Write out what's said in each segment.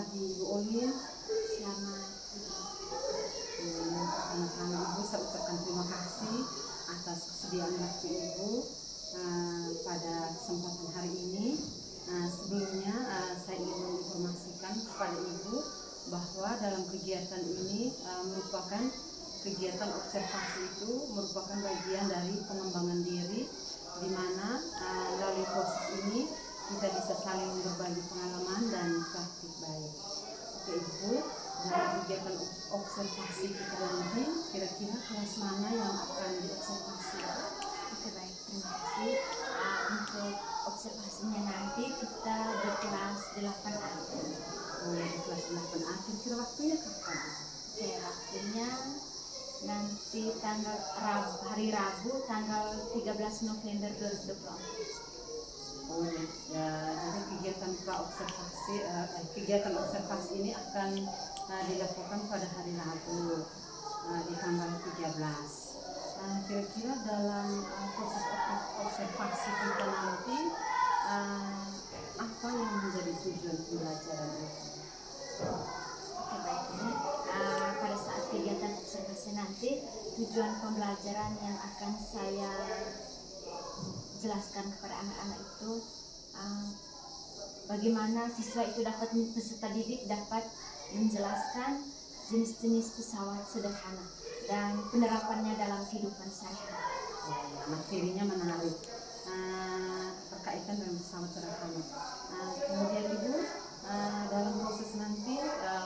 pagi Ibu Olin. Selamat Pertama-tama Ibu saya ucapkan terima kasih atas kesediaan waktu Ibu pada kesempatan hari ini. Sebelumnya saya ingin menginformasikan kepada Ibu bahwa dalam kegiatan ini merupakan kegiatan observasi, itu merupakan bagian dari pengembangan diri, di mana melalui proses ini kita bisa saling berbagi pengalaman dan praktik baik. Oke Ibu, dalam kegiatan observasi kita nanti kira-kira kelas mana yang akan diobservasi? Oke, baik, terima kasih. Untuk observasinya nanti kita di kelas 8A. Oh ya, di kelas 8A. Kira-kira waktunya kapan? Oke, waktunya nanti hari Rabu tanggal 13 November 2024. Oh ya, jadi kegiatan observasi ini akan dilakukan pada hari Rabu di tanggal 13. Kira-kira dalam proses observasi kita nanti apa yang menjadi tujuan pembelajaran itu? Oke, baik, ini pada saat kegiatan observasi nanti tujuan pembelajaran yang akan saya jelaskan kepada anak-anak itu bagaimana siswa itu peserta didik dapat menjelaskan jenis-jenis pesawat sederhana dan penerapannya dalam kehidupan sehari-hari. Materinya menarik, berkaitan dengan pesawat sederhana. Kemudian Ibu, dalam proses nanti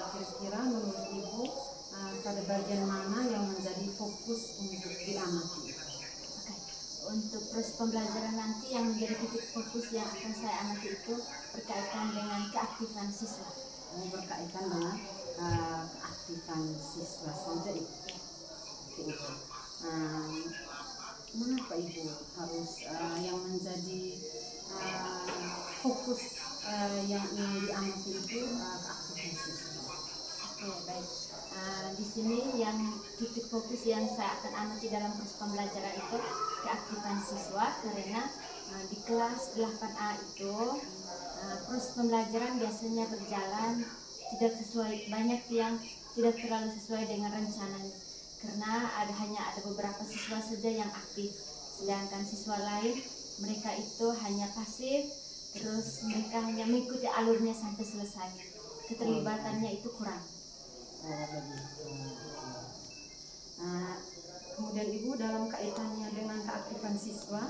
kira-kira menurut Ibu pada bagian mana yang menjadi fokus untuk diamati? Untuk proses pembelajaran nanti yang menjadi titik fokus yang akan saya amati itu berkaitan dengan keaktifan siswa. Berkaitan dengan keaktifan siswa saja itu. Oke. Mengapa Ibu harus yang menjadi fokus yang ingin diamati itu keaktifan siswa? Oke, baik. Di sini yang titik fokus yang saya akan amati dalam proses pembelajaran itu keaktifan siswa, karena di kelas 8A itu proses pembelajaran biasanya berjalan tidak sesuai, banyak yang tidak terlalu sesuai dengan rencananya, karena hanya ada beberapa siswa saja yang aktif, sedangkan siswa lain mereka itu hanya pasif, terus mereka hanya mengikuti alurnya sampai selesai, keterlibatannya itu kurang. Kemudian Ibu, dalam kaitannya dengan keaktifan siswa,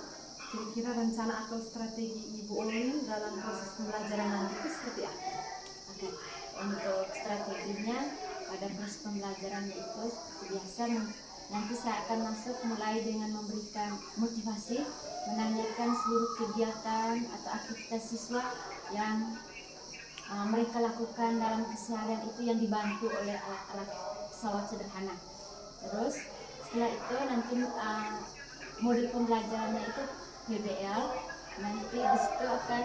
kira-kira rencana atau strategi Ibu Olin dalam proses pembelajaran nanti itu seperti apa? Oke, untuk strateginya pada proses pembelajarannya itu seperti biasa, nanti saya akan masuk mulai dengan memberikan motivasi, menanyakan seluruh kegiatan atau aktivitas siswa yang mereka lakukan dalam keseharian itu yang dibantu oleh alat-alat pesawat sederhana. Terus setelah itu nanti model pembelajarannya itu PBL, nanti disitu akan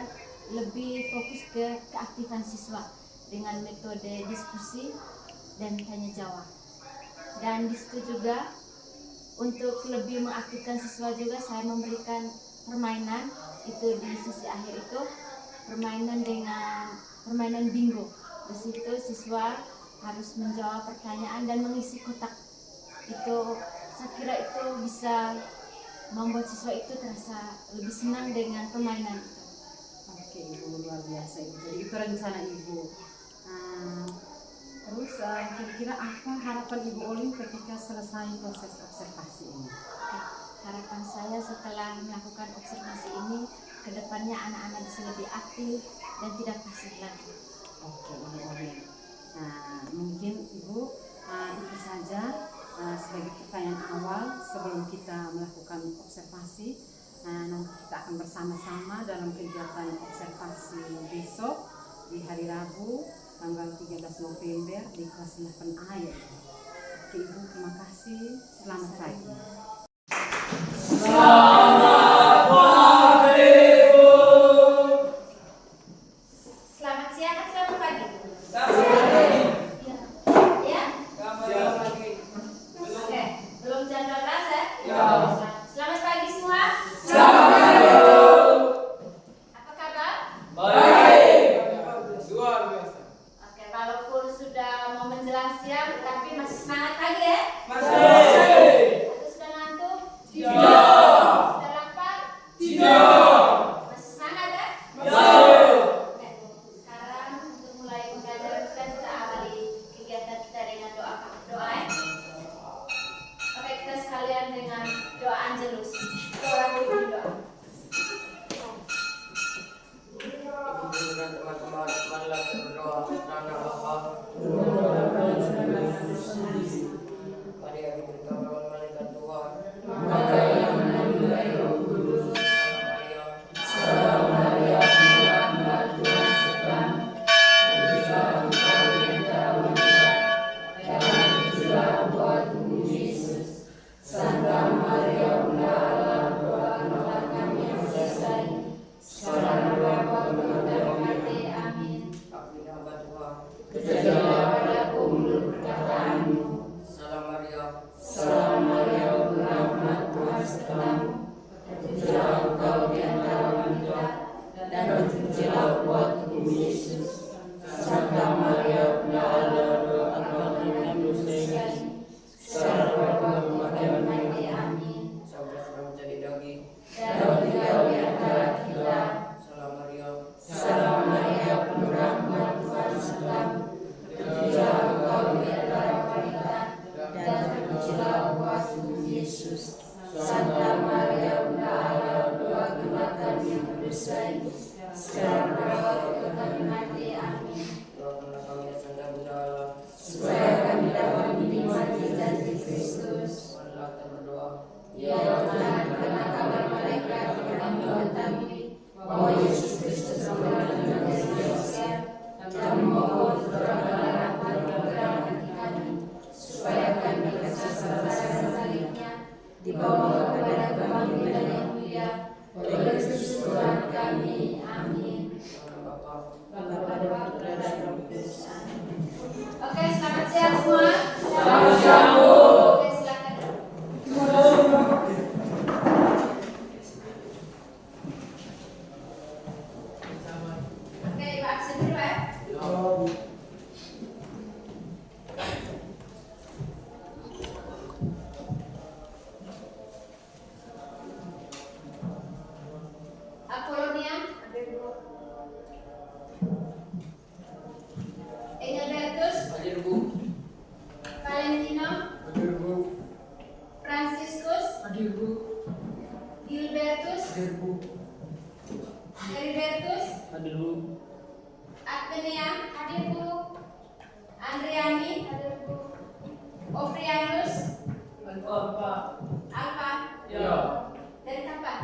lebih fokus ke keaktifan siswa dengan metode diskusi dan tanya jawab. Dan disitu juga untuk lebih mengaktifkan siswa juga saya memberikan permainan itu di sisi akhir itu, permainan bingo. Di situ siswa harus menjawab pertanyaan dan mengisi kotak. Itu saya kira itu bisa membuat siswa itu terasa lebih senang dengan permainan itu. Oke Ibu, luar biasa Ibu. Jadi itu rencana Ibu. Terus kira-kira apa harapan Ibu Olin ketika selesai proses observasi ini? Harapan saya setelah melakukan observasi ini, kedepannya anak-anak bisa lebih aktif dan tidak pasif lagi. Oke Ibu Olin. Mungkin Ibu itu saja sebagai pertanyaan awal sebelum kita melakukan observasi. Nanti kita akan bersama-sama dalam kegiatan observasi besok di hari Rabu tanggal 13 November di kelas 8A ya. Oke Ibu, terima kasih. Selamat pagi. Selamat siang atau selamat pagi? Oke, belum jadwal kelas ya? Selamat pagi semua. Apa kabar? Baik. Luar biasa. Oke, bagus. Oke, silakan. Oke, Ibu absen dulu ya. Apolonia, Engelbertus, Valentino, Franciscus, Gilbertus, Heribertus, Agnia, hadir Bu. Andriani, hadir Bu. Ofrianus, Alfa, dari kapan?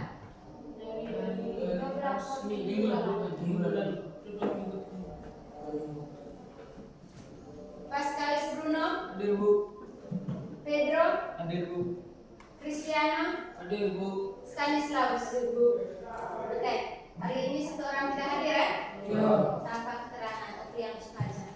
Pascalis Bruno, Pedro, Cristiano, Stanislaus. Oke, hari ini satu orang tidak hadir ya? Tanpa keterangan Ofrianus Fajar.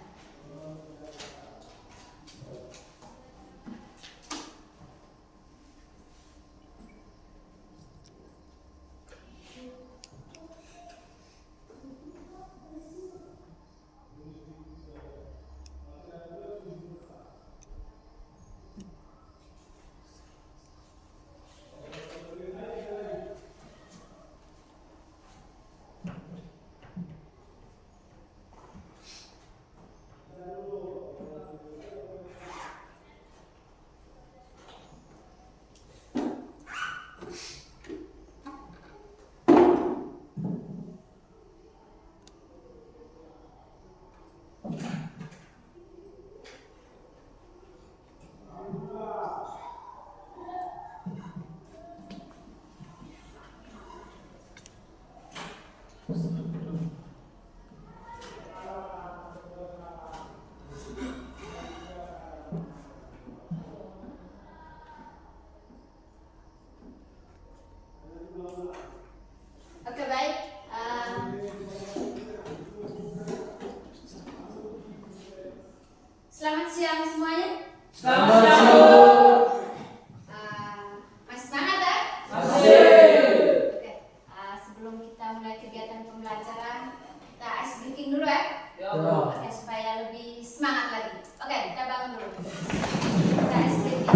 Oke, baik. Selamat siang semuanya. Masih semangat ya? Oke, sebelum kita mulai kegiatan pembelajaran, kita ice breaking dulu ya. Oke, supaya lebih semangat lagi. Oke, kita bangun dulu. Kita ice breaking.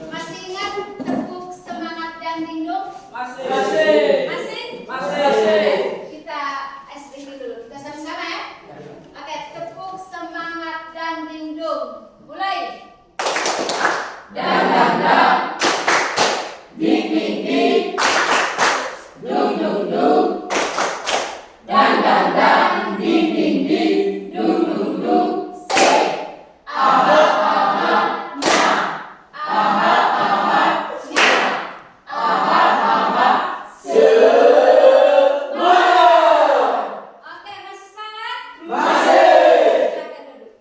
Masih ingat tepuk semangat dan dingdong? Masih? Kita ice breaking dulu. Kita sama-sama ya. Oke, tepuk semangat dan dingdong. Mulai. Dan dan dan, ding ding ding, dung dung dung. Dan dan dan, ding ding ding, dung dung dung. Say. Aha, aha, na. Aha, aha, na. Aha, aha, Oke, masih semangat? Silakan duduk.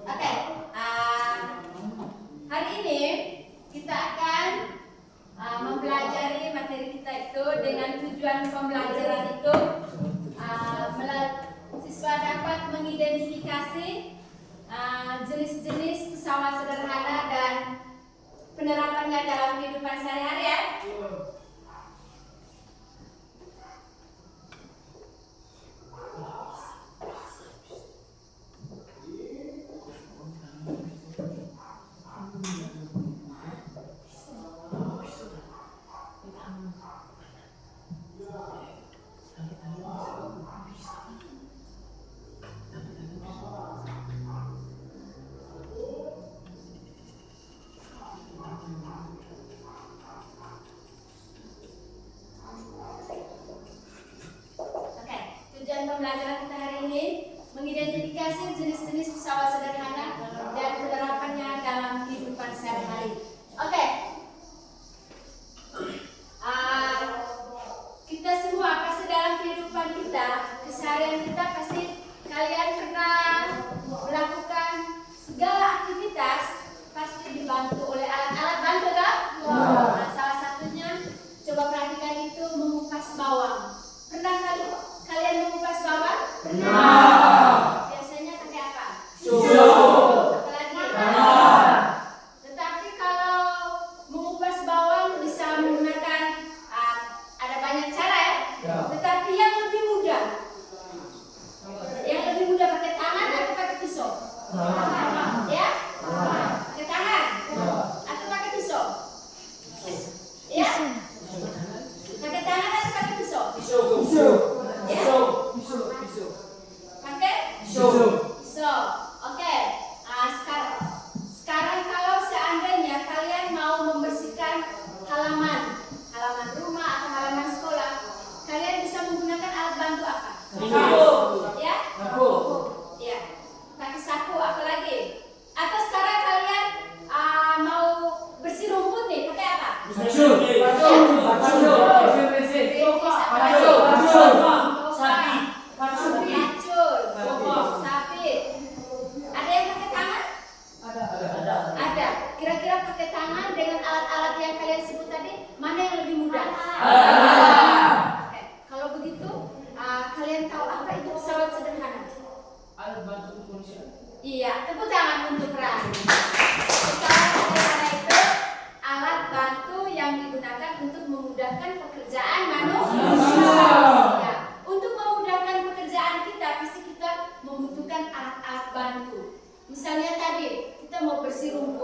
Oke, hari ini kita akan mempelajari materi kita itu dengan tujuan pembelajaran itu siswa dapat mengidentifikasi jenis-jenis pesawat sederhana dan penerapannya dalam kehidupan sehari-hari ya.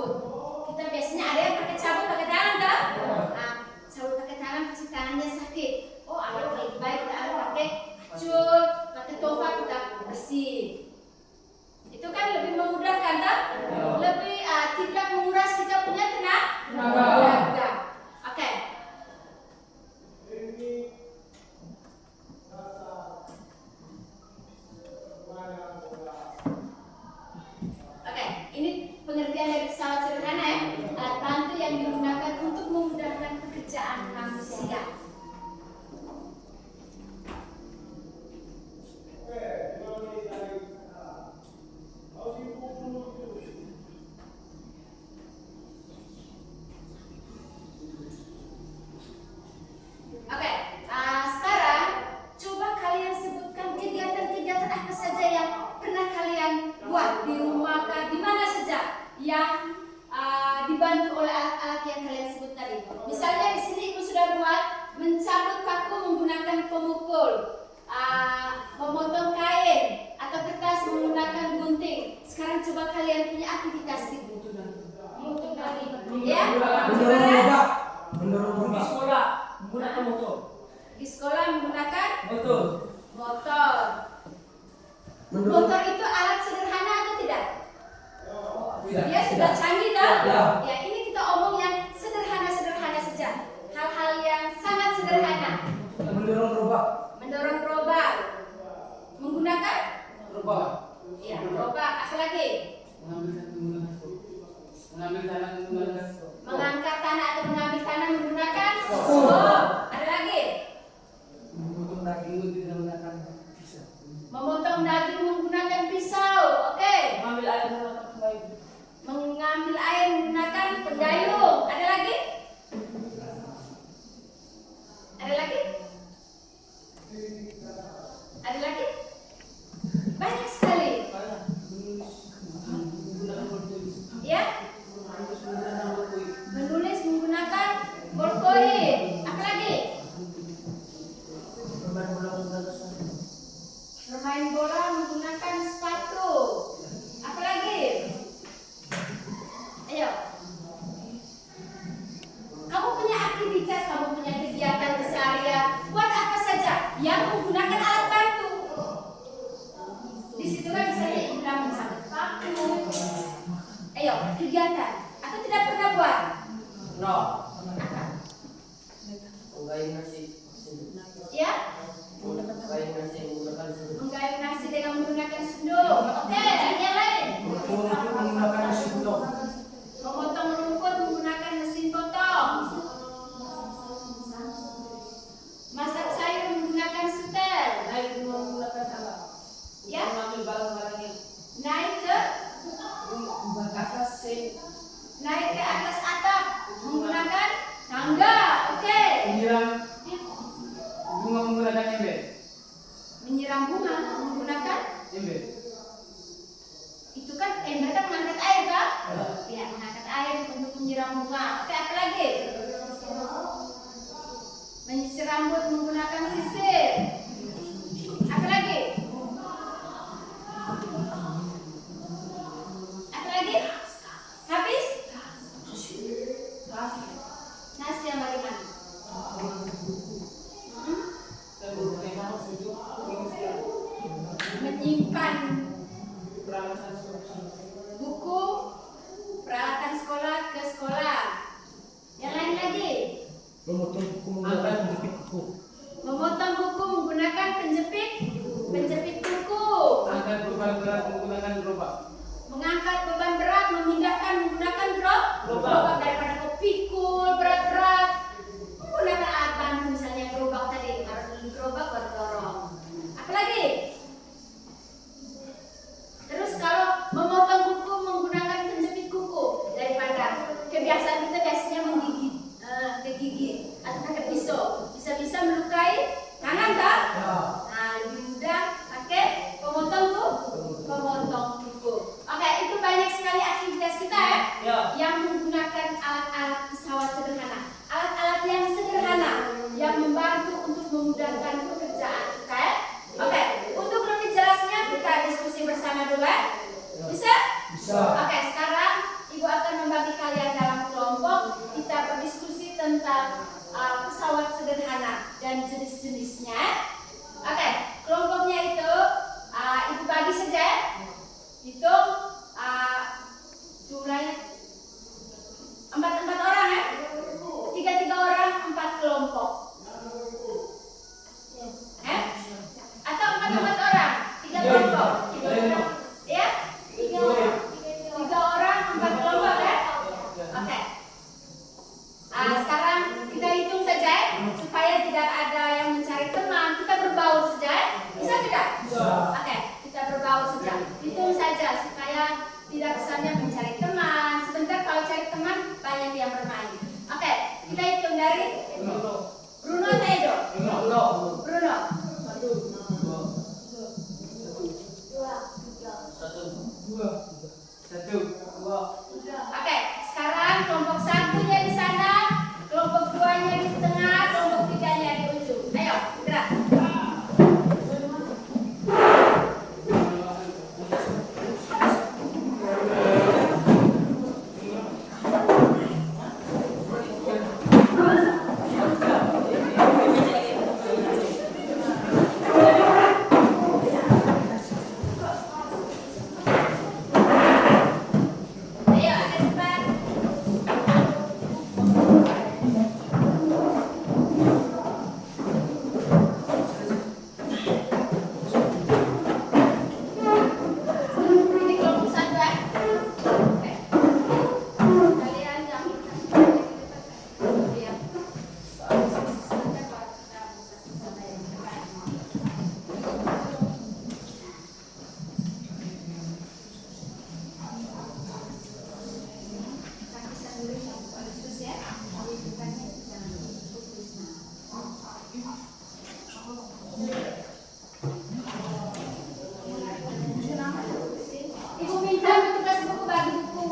rumput. Kita biasanya ada yang pakai sabun pakai tangan kan? Nah, sabun pakai tangan pasti tangannya sakit. Oh, lebih baik kita pakai kacul, pakai tofa kita bersih. Itu kan lebih memudahkan kan? Lebih tidak menguras kita punya tenaga. Oke. Oke, ini pengertian dari pesawat sederhana ya. Alat bantu yang digunakan untuk memudahkan pekerjaan manusia. Oke, sekarang coba kalian sebutkan kegiatan-kegiatan apa saja yang pernah kalian buat di rumah kah, di mana saja yang dibantu oleh alat-alat yang kalian sebut tadi. Misalnya di sini ibu sudah buat mencabut paku menggunakan pemukul, memotong kain atau kertas menggunakan gunting. Sekarang coba kalian punya aktivitas di mengutun lagi, ya? Mendorong di sekolah menggunakan motor. Di sekolah menggunakan Motor. motor. Motor itu alat sederhana atau tidak? Tidak. Ya sudah canggih dah. Ya. Ya, ini kita omong yang sederhana-sederhana saja. Hal-hal yang sangat sederhana. Mendorong gerobak. Mendorong gerobak. Menggunakan? Gerobak. Ya, gerobak. Apa lagi? Mengambil tanah menggunakan. Mengangkat tanah atau mengambil tanah menggunakan? Ada lagi? Memotong daging menggunakan pisau. Memotong daging menggunakan pisau. Oke. Mengambil air menggunakan pengayuh. Mengambil air menggunakan penggayung. Ada lagi? Ada lagi? Ada lagi? Banyak sekali. Ya? Menulis menggunakan bolpoin. Apa lagi? Bermain bola menggunakan sepatu. Apa lagi? Ayo. Kamu punya aktivitas, kamu punya kegiatan keseharian. Buat apa saja yang menggunakan alat bantu. Di situ kan misalnya ibu bilang mencabut paku. Ayo, kegiatan. Atau tidak pernah buat? No. Apa? Menggayung nasi. Ya? Menggayung nasi menggunakan sendok. Menggayung nasi dengan menggunakan sendok. Oke, yang lain. Menggunakan sendok. Memotong rumput menggunakan mesin potong. Masak sayur menggunakan setel. Naik menggunakan alat. Ya? Mengambil barang-barang yang Naik ke atas sen. naik ke atas atap menggunakan tangga. Oke. Menyiram bunga menggunakan ember. Menyiram bunga menggunakan Ember. itu kan ember kan mengangkat air kan? Ya, mengangkat air untuk menyiram bunga. Oke, apa lagi? Menyisir rambut menggunakan sisir. Apa lagi? Apa lagi? Habis? Nasi yang bagaimana? Menyimpan buku peralatan sekolah ke sekolah. Yang lain lagi? Memotong buku menggunakan penjepit buku. Memotong buku menggunakan penjepit buku. Angkat beban berat menggunakan gerobak. Mengangkat beban berat memindahkan menggunakan gerobak daripada kau pikul berat-berat. Menggunakan alat bantu misalnya gerobak tadi harus beli gerobak buat dorong. Apa lagi? Terus kalau memotong buku menggunakan penjepit kuku daripada kebiasaan kita biasanya menggigit ke gigi atau pakai pisau bisa-bisa melukai tangan kan? Nah, lebih mudah pakai pemotong buku. Oke, itu banyak sekali aktivitas kita ya. Yang menggunakan alat-alat pesawat sederhana, alat-alat yang sederhana yang membantu untuk memudahkan pekerjaan kita. Oke, untuk lebih jelasnya kita diskusi bersama dulu ya. Bisa? Bisa. Oke, sekarang ibu akan membagi Oke, sekarang kelompok satunya di sana, kelompok duanya di tengah, kelompok tiganya di ujung. Ayo, gerak. Ayo, ada cepat. Ini kelompok satu ya. Oke. Kalian jangan iya. Ibu minta petugas buku bagi buku.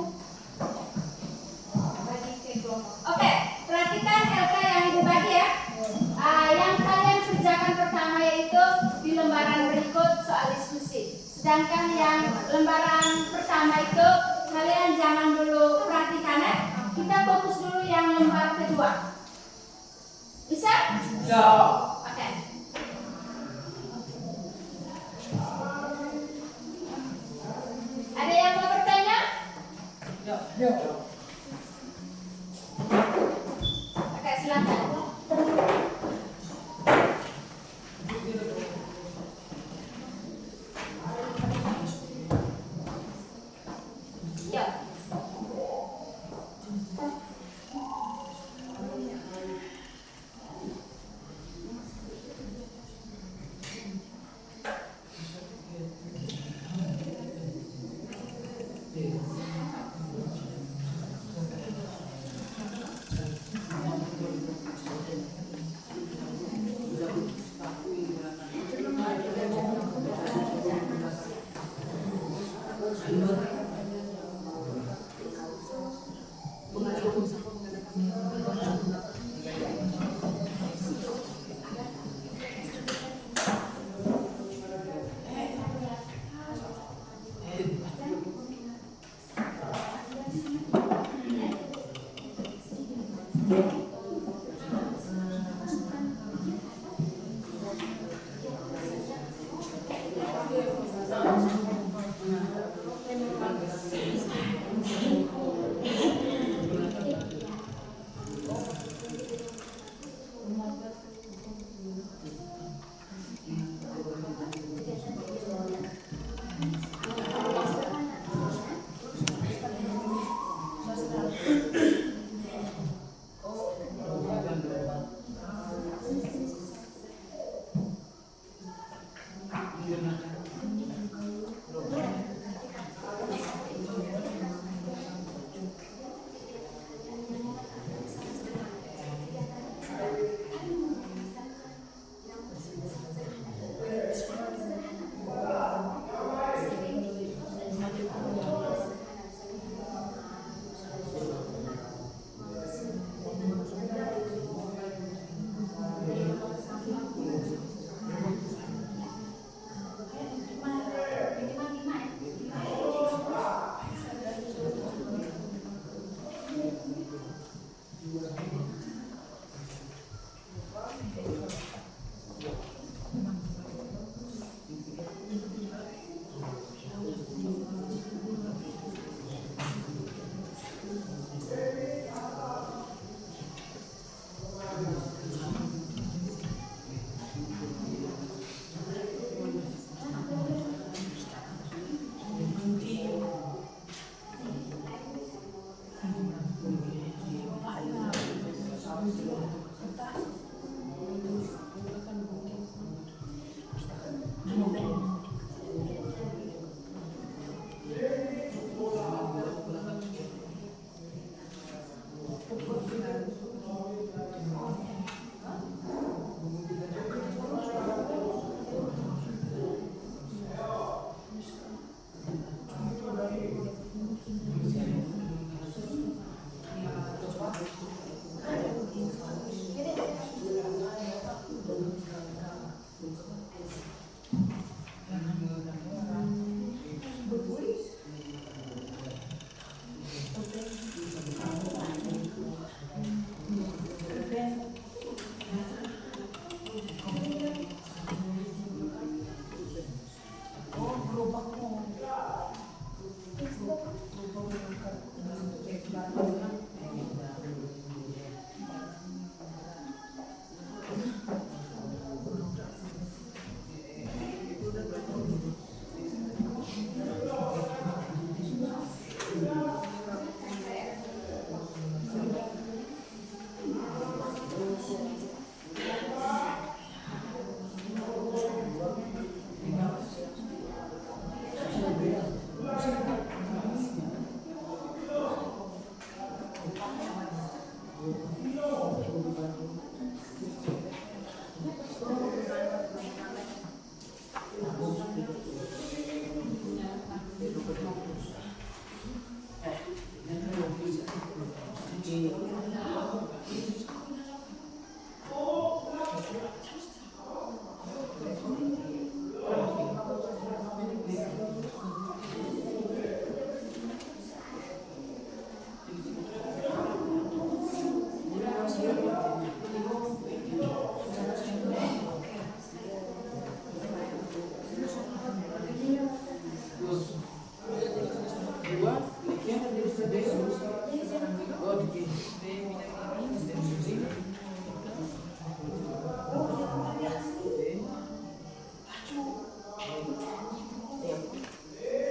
Bagi ke kelompok. Oke, perhatikan LK yang ibu bagi ya. Yang kalian kerjakan pertama yaitu di lembaran berikut soal diskusi. Sedangkan yang lembaran pertama itu kalian jangan dulu perhatikan ya. Kita fokus dulu yang lembar kedua. Bisa? Ya. Oke. Ada yang mau bertanya? Ya. Oke, silakan. Ya.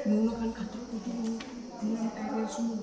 Menggunakan kata kudu dengan air semua.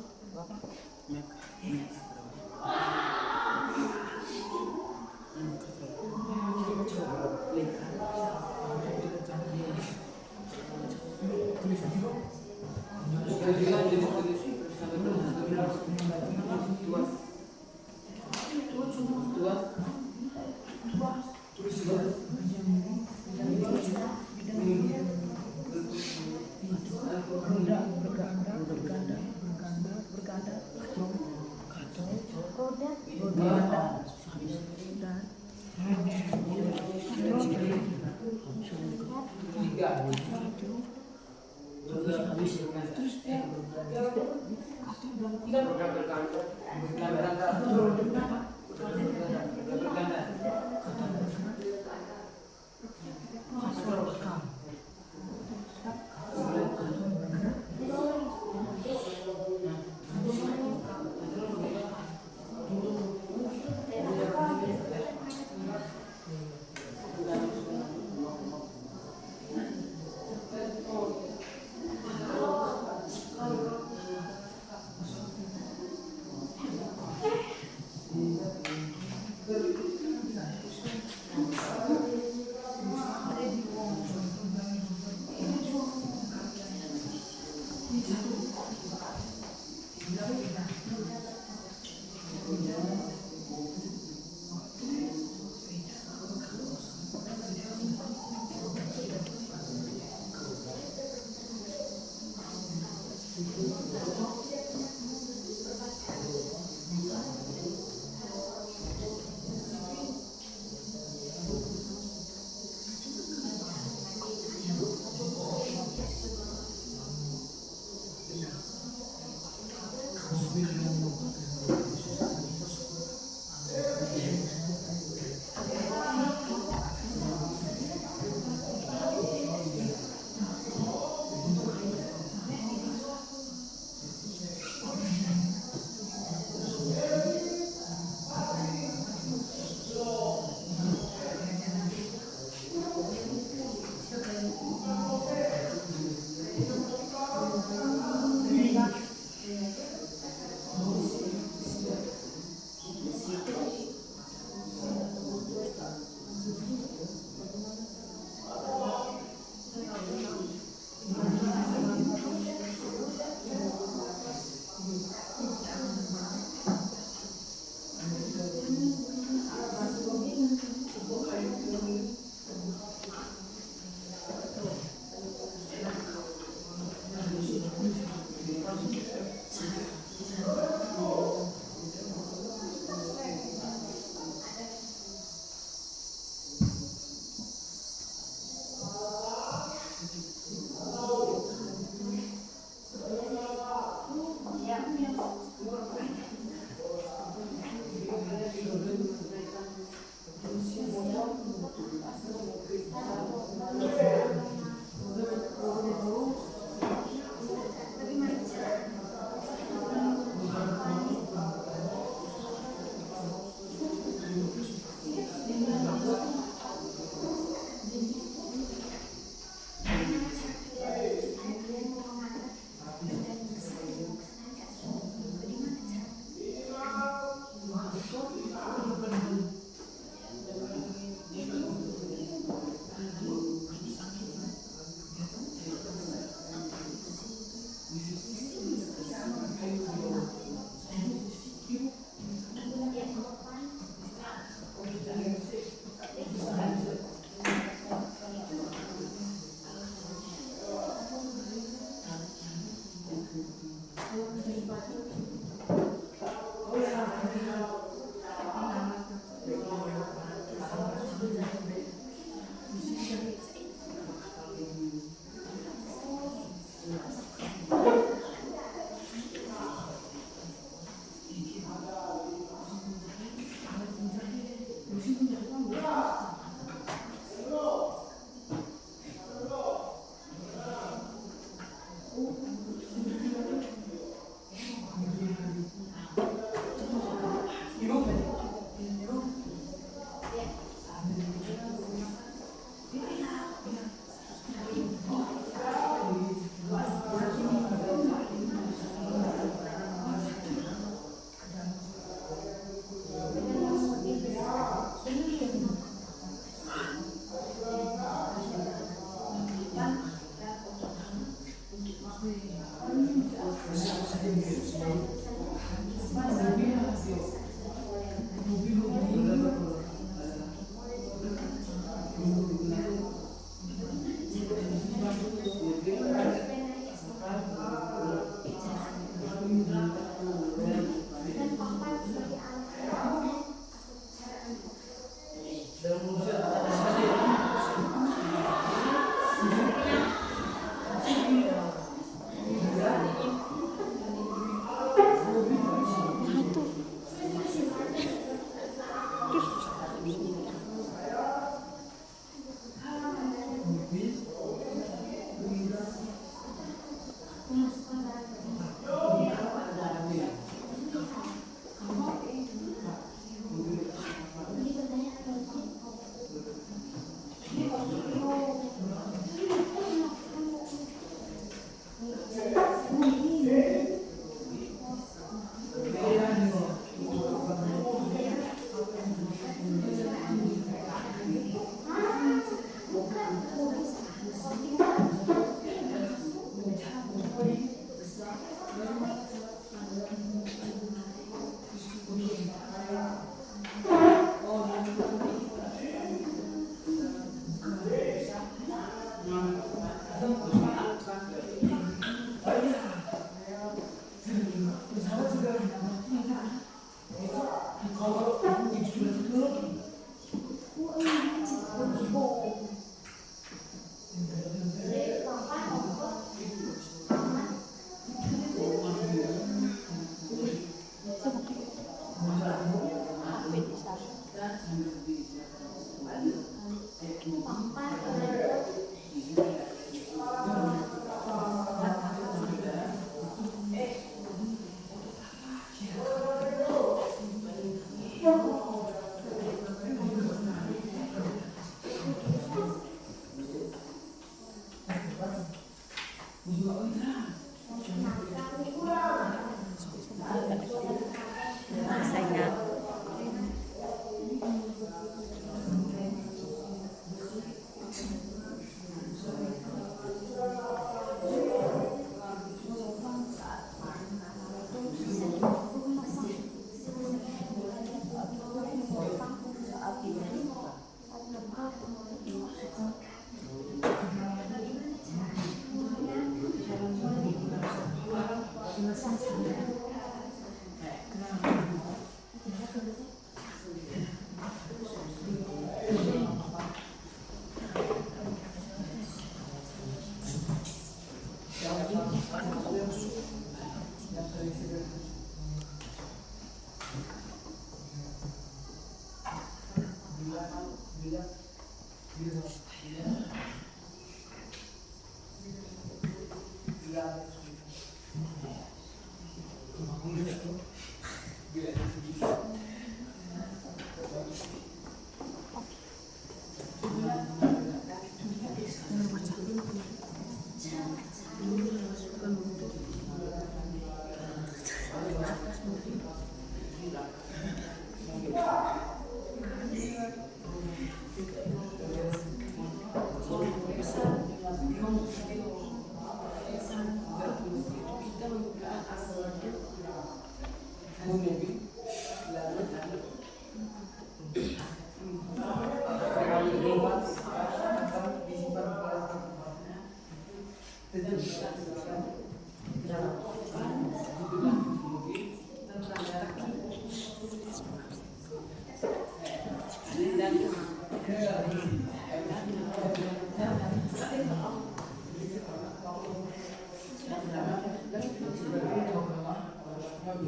Saat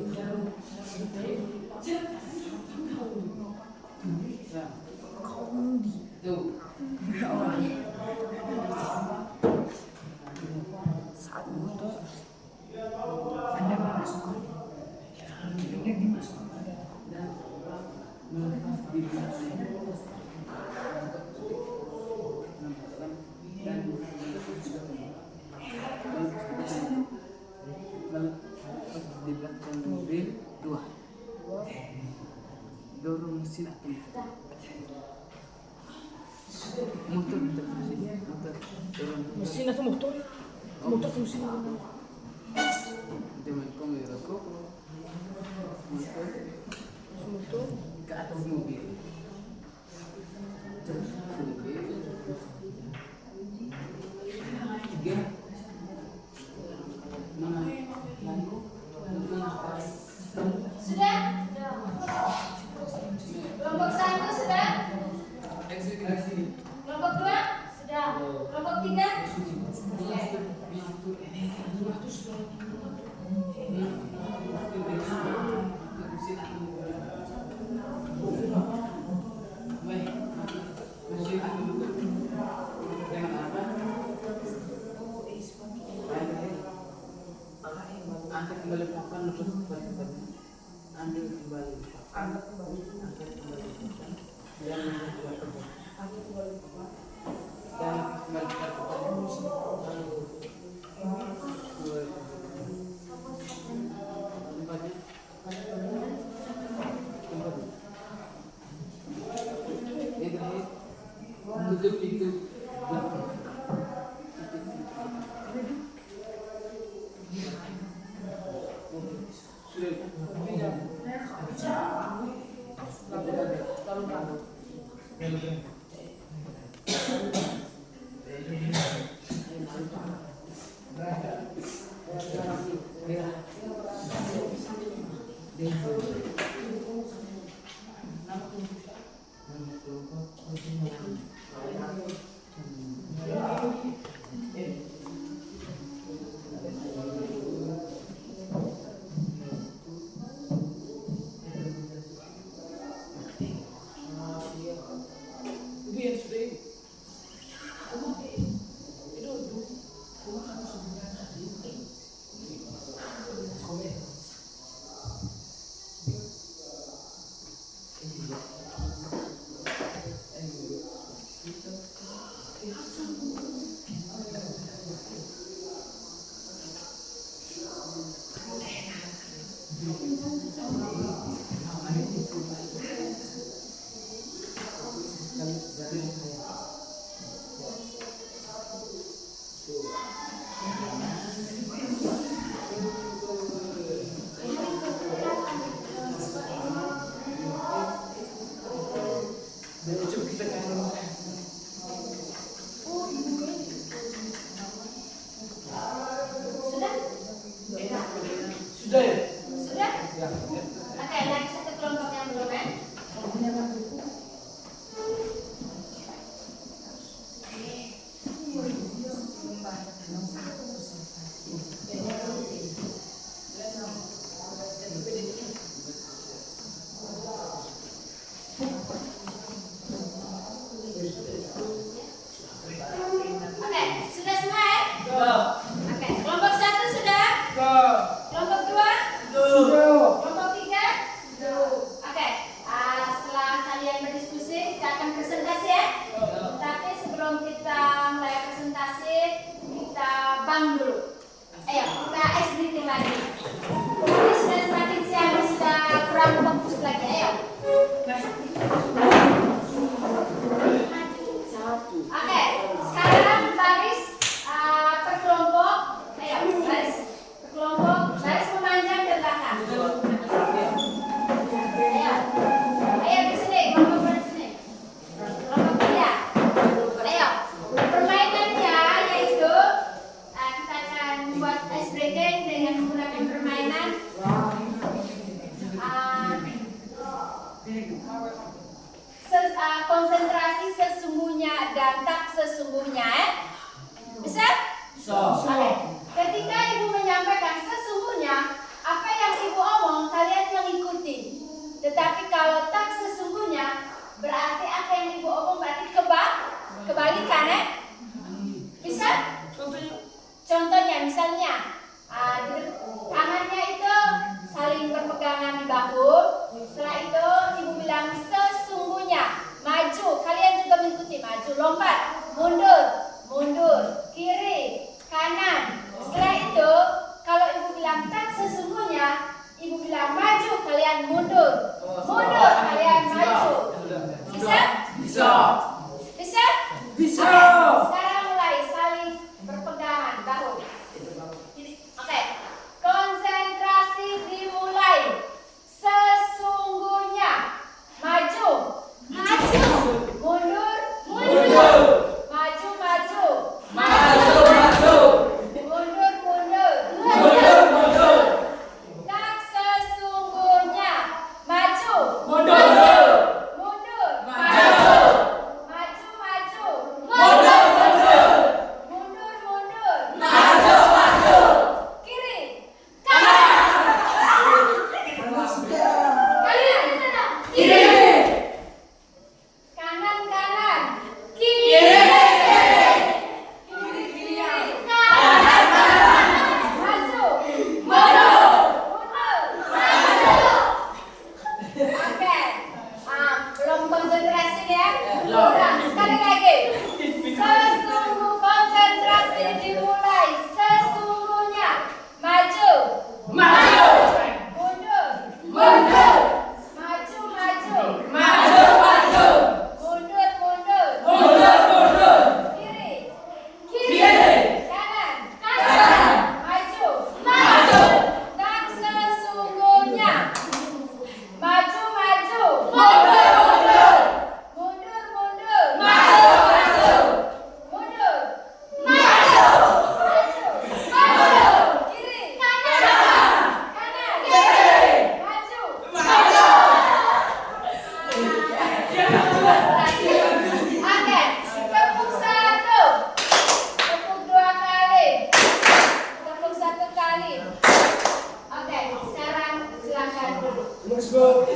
motor Anda memasukkan yang dimasukkan dan melepas diri dan di belakang mobil 2 dorong mesin atau motor dorong mesin atau motor? Motor atau mesin? dengan komedi rokok motor ke atas mobil tiga Sudah? Kelompok 1 sudah? Kelompok 2? Sudah. Kelompok 3? angkat kembali papan lepas papan ambil kembali angkat kembali papan dan kembali papan tutup pintu Sudah? Oke, lagi satu kelompok yang belum ya? Oke, sudah semua ya? Oke, kelompok 1 sudah? Kelompok 2? Kelompok 3? Oke, setelah kalian berdiskusi, kita akan presentasi ya. Tapi sebelum kita mulai presentasi, kita bang dulu. Ayo, kita ice breathing lagi. Ini sudah semakin siang, sudah kurang fokus lagi. Ayo. Oke, sekarang baris per kelompok. Ayo, baris per kelompok, baris memanjang ke belakang. Let's go. Oke,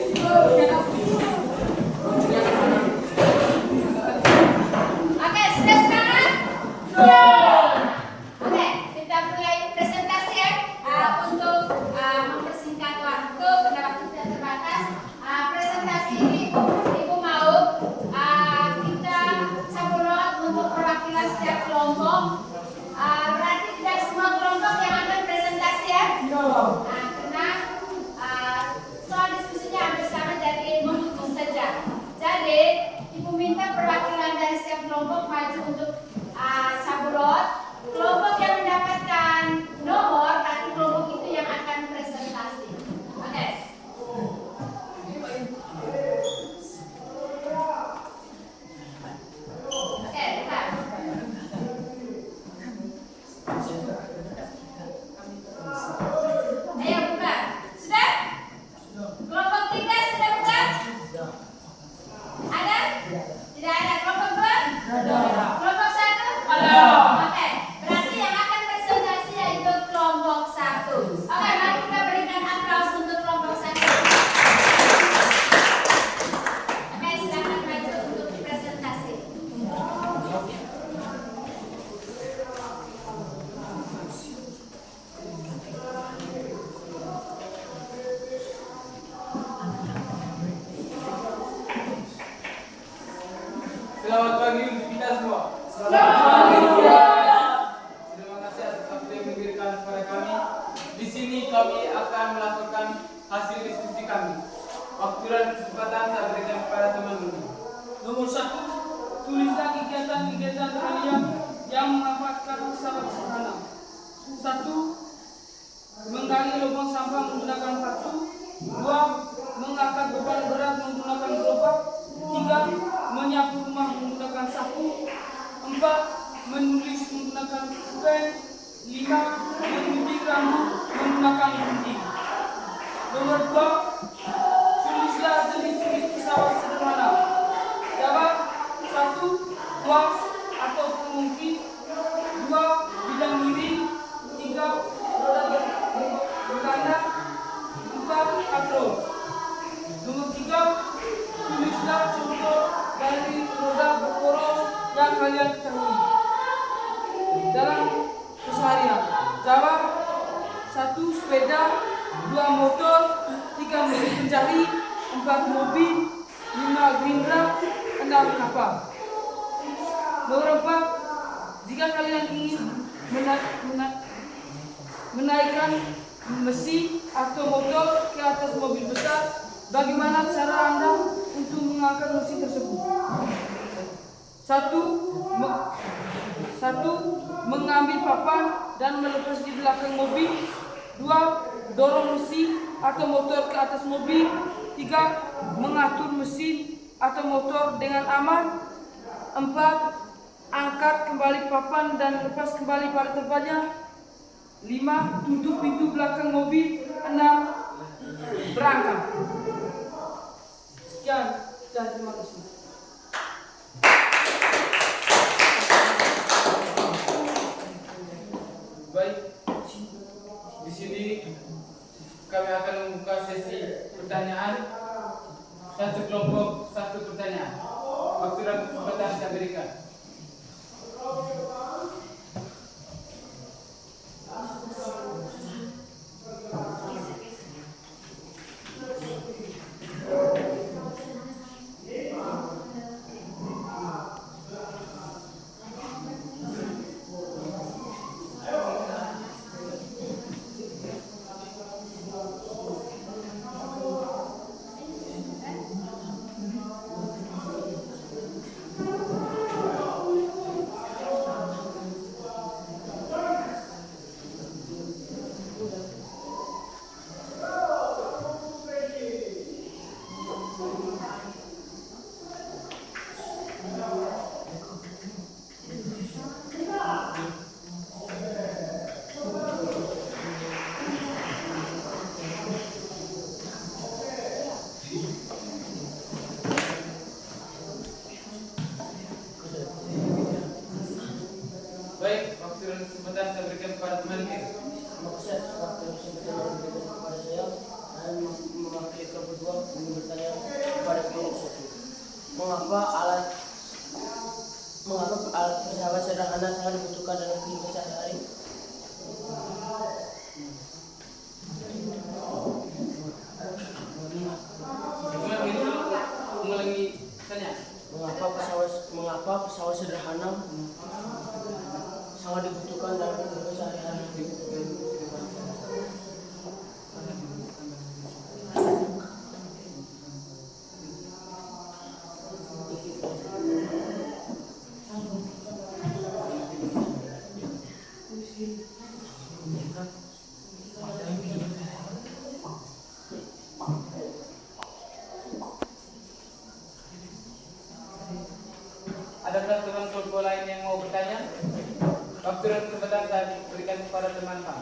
sudah semangat? Oke, kita mulai presentasi ya. Untuk mempersingkat waktu karena waktu tidak terbatas. Presentasi ini Ibu mau kita sabulot untuk perwakilan setiap kelompok. Berarti tidak semua kelompok yang akan presentasi ya. Karena soal diskusinya hampir sama, jadi menghitung saja. Jadi Ibu minta perwakilan dari setiap kelompok maju untuk sabulot. Kelompok yang mendapatkan nomor, berarti kelompok itu yang akan presentasi. Oke. Oke, buka. Ayo buka. Sudah? Kelompok 3 sudah buka? Ada? Tidak ada. Kelompok 2? Ada. Kelompok 1? Ada. Oke. Berarti yang akan presentasi yaitu kelompok 1. Oke, mari kita berikan aplaus untuk kelompok 1. Oke, silakan maju untuk presentasi. Selamat pagi untuk kita semua. Terima kasih atas waktu yang diberikan kepada kami. Di sini kami akan melakukan hasil diskusi kami. Waktu dan kesempatan saya berikan kepada teman-teman. Nomor 1, tulislah kegiatan-kegiatan kalian yang memanfaatkan secara sederhana. 1. Menggali lubang sampah menggunakan paku. 2. Mengangkat beban berat menggunakan gerobak. 3. Menyapu rumah menggunakan sapu. 4. Menulis menggunakan pulpen. 5. Mengunting rambut menggunakan gunting. Nomor 2. Tulislah jenis-jenis pesawat sederhana. Jawab. 1. Kuas atau pengungkit. 2. Bidang miring. 3. Roda bertanda. 4. Katro. Nomor 3. Tulislah contoh dari roda berporos yang kalian ketahui dalam keseharian. Jawab. 1. Sepeda. 2. Motor. 3. Mesin pencari. 4. Mobil. 5. gerindra. 6. kapal. Nomor 4. Jika kalian ingin menaikkan mesin atau motor ke atas mobil besar, bagaimana cara Anda untuk mengangkat mesin tersebut? 1. Mengambil papan dan melepas di belakang mobil. 2. Dorong mesin atau motor ke atas mobil. 3. Mengatur mesin atau motor dengan aman. 4. Angkat kembali papan dan lepas kembali pada tempatnya. 5. Tutup pintu belakang mobil. 6. Berangkat. Sekian dan terima kasih. Baik. Di sini kami akan membuka sesi pertanyaan. Satu kelompok, satu pertanyaan. Waktu dan kesempatan saya berikan. kedua ingin bertanya kepada kelompok 1. Mengapa alat pesawat sederhana sangat dibutuhkan dalam kehidupan sehari-hari? Mengulangi tanya. Mengapa pesawat sederhana sangat dibutuhkan dalam kehidupan sehari-hari? Adakah teman kelompok lain yang mau bertanya? Waktu dan kesempatan saya berikan kepada teman Pak.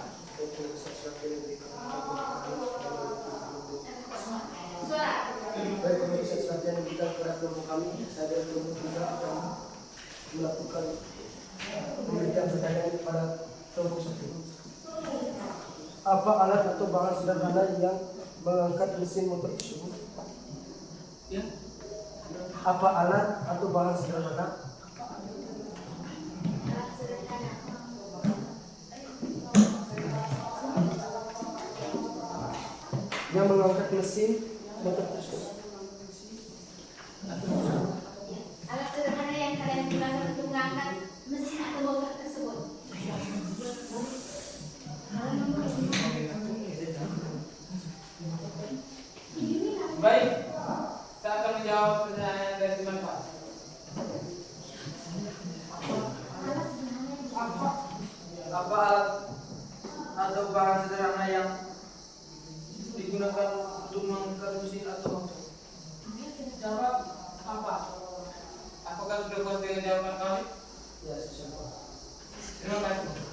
Suara. Baik, untuk sesuatu yang diberikan kepada kelompok kami, saya dan kelompok juga akan melakukan memberikan pertanyaan kepada kelompok 1. Apa alat atau bahan sederhana yang mengangkat mesin motor tersebut? Ya. Apa alat atau bahan sederhana yang mengangkat mesin motor tersebut? Alat sederhana yang kalian gunakan untuk mengangkat mesin atau motor tersebut. Baik, saya akan menjawab pertanyaan dari teman Pak. Apa alat atau bahan sederhana yang digunakan untuk mengangkat mesin atau motor? Jawab apa? Apakah sudah puas dengan jawaban kami? Ya, sesuai. Terima kasih.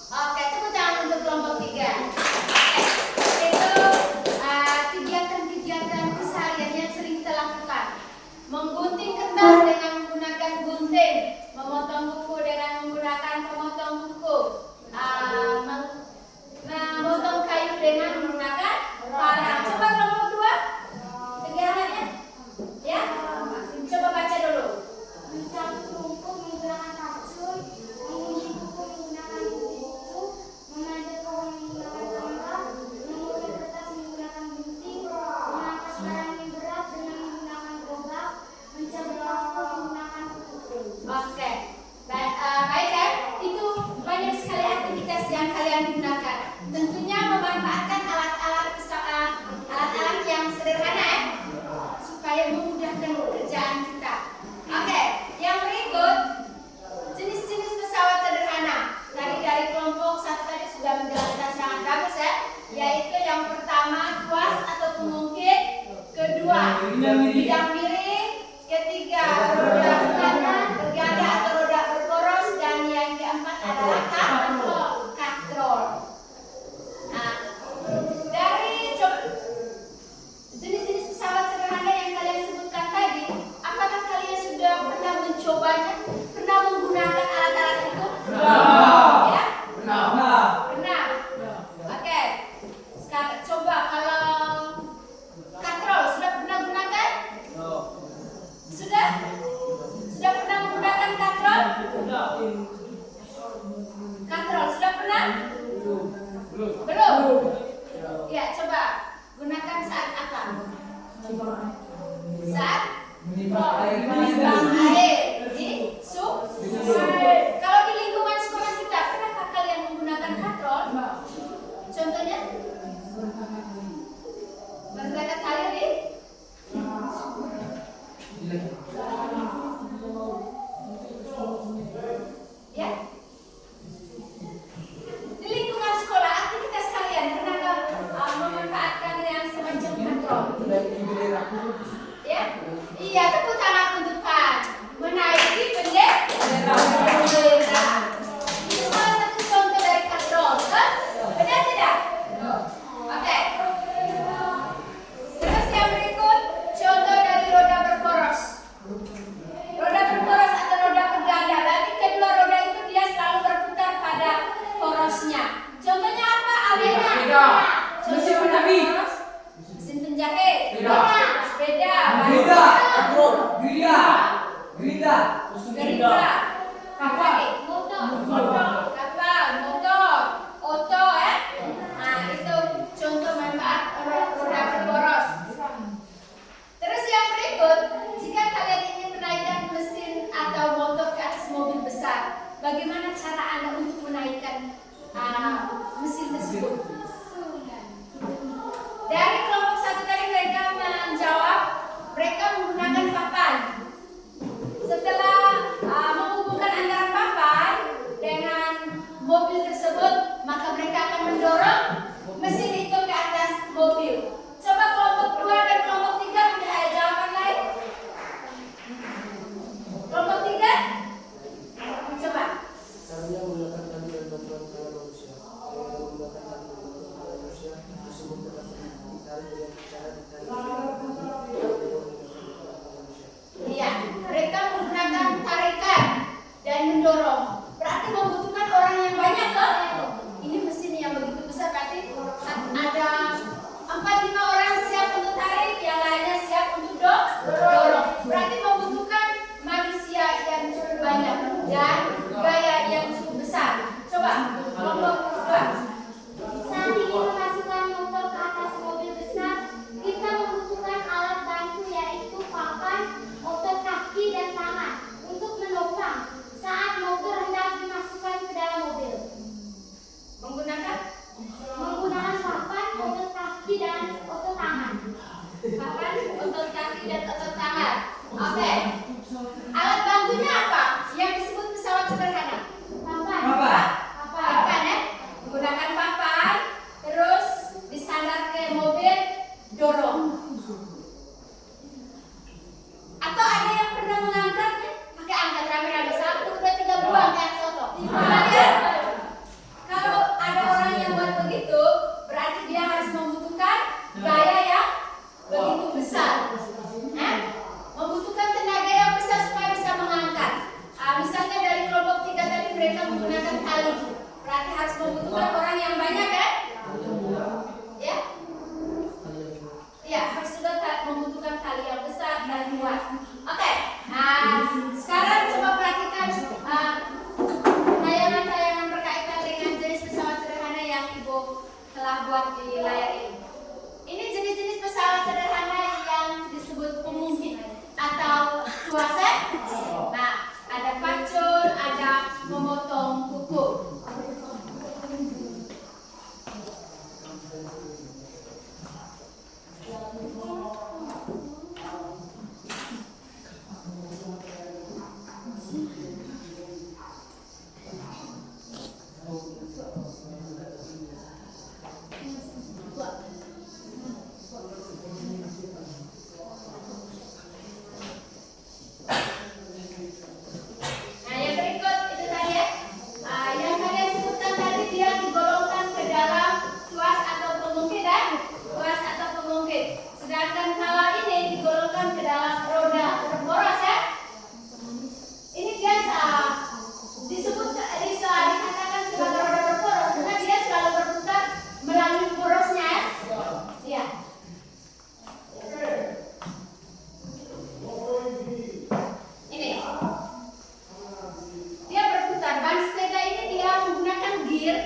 Oke, tepuk tangan untuk kelompok 3. Oke, itu kegiatan-kegiatan keseharian yang sering kita lakukan. Menggunting kertas dengan menggunakan gunting, memotong buku dengan menggunakan pemotong buku, memotong kayu dengan menggunakan parang. Coba kelompok 2 kegiatannya, ya. Coba baca dulu. Mencabut rumput menggunakan racun, mengunci buku menggunakan buku, memanjat pohon menggunakan tangga, mengukur kertas menggunakan gunting, mengangkat barang yang berat dengan menggunakan gerobak, mencabut paku menggunakan kuku. Oke, baik ya. Itu banyak sekali aktivitas yang kalian gunakan. Tentunya memanfaatkan alat-alat yang sederhana ya, supaya memudahkan pekerjaan kita. Oke, yang berikut jenis-jenis pesawat sederhana. Tadi dari kelompok 1 tadi sudah menjelaskan sangat bagus ya, yaitu yang pertama kuas atau pengungkit, kedua bidang miring, ketiga roda bergada atau roda berporos, dan yang keempat adalah katrol. Nah, dari jenis-jenis pesawat sederhana yang kalian sebutkan tadi, apakah kalian sudah pernah mencobanya? Pernah menggunakan alat-alat itu? Ya? Pernah. Oke. Sekarang coba kalau katrol sudah pernah gunakan? Sudah? Sudah pernah menggunakan katrol? Katrol sudah pernah? Belum. Ya, coba gunakan saat apa? Saat menimbang air di sungai. Kalau di lingkungan sekolah kita, pernahkah kalian menggunakan katrol? Contohnya? Berangkat kali di? Ya? Di lingkungan sekolah, aktivitas kalian pernahkah memanfaatkan yang semacam katrol? Ya? Iya, tepuk tangan untuk Pan. Menaiki bendera. Itu salah satu contoh dari katrol, kan? Benar tidak? Oke. Terus yang berikut, contoh dari roda berporos. Roda berporos atau roda bergada. Bagi kedua roda itu dia selalu berputar pada porosnya. Contohnya apa? Alena. Mesin penjahit. Mesin penjahit. Sepeda. Gerida. Kapal. Motor. Oto ya. Nah, itu contoh manfaat roda berporos. Terus yang berikut, jika kalian ingin menaikkan mesin atau motor ke atas mobil besar, bagaimana cara Anda untuk menaikkan mesin tersebut? Dari kelompok 1 tadi mereka menjawab, mereka menggunakan papan. Setelah menghubungkan antara papan dengan mobil tersebut, maka mereka akan mendorong mesin itu ke atas mobil. Coba kelompok 2 dan kelompok 3 punya jawaban lain. Kelompok 3, coba. Caranya menggunakan tali dan bantuan tangan manusia. Menggunakan tali dan bantuan manusia tersebut dapat ditarik dengan cara ditarik. Iya, mereka menggunakan tarikan dan mendorong. Berarti membutuhkan orang yang banyak loh. Ini mesin yang begitu besar, berarti ada 4-5 orang siap untuk tarik, yang lainnya siap untuk dorong. Berarti membutuhkan manusia yang cukup banyak dan gaya yang cukup besar. Coba kelompok 2. Saat ingin memasukkan motor ke atas mobil besar, kita membutuhkan alat bantu yaitu papan, otot kaki, dan tangan untuk menopang saat motor hendak dimasukkan ke dalam mobil. Menggunakan Papan, otot kaki, dan otot tangan. papan, otot kaki, dan otot tangan. Oke. Alat bantunya apa? Yang disebut pesawat sederhana. Papan. Papan ya. Menggunakan papan, terus disandar ke mobil, dorong. Atau ada yang pernah berarti harus membutuhkan orang yang banyak kan? Ya? Ya, harus juga membutuhkan tali yang besar dan kuat. Oke, sekarang coba perhatikan tayangan-tayangan berkaitan dengan jenis pesawat sederhana yang Ibu telah buat di layar ini. Ini jenis-jenis pesawat sederhana yang disebut pemungkit atau kuasa. Nah, ada pacul, ada memotong kuku. Nah, yang berikut itu tadi ya. Yang kalian sebutkan tadi dia digolongkan ke dalam tuas atau pemungkit ya. Tuas atau pemungkit. Sedangkan kalau ini digolongkan ke dalam roda berporos ya. Ini dia dikatakan sebagai roda berporos karena dia selalu berputar melalui porosnya ya. Iya. Ini dia berputar. Ban sepeda ini dia menggunakan gear,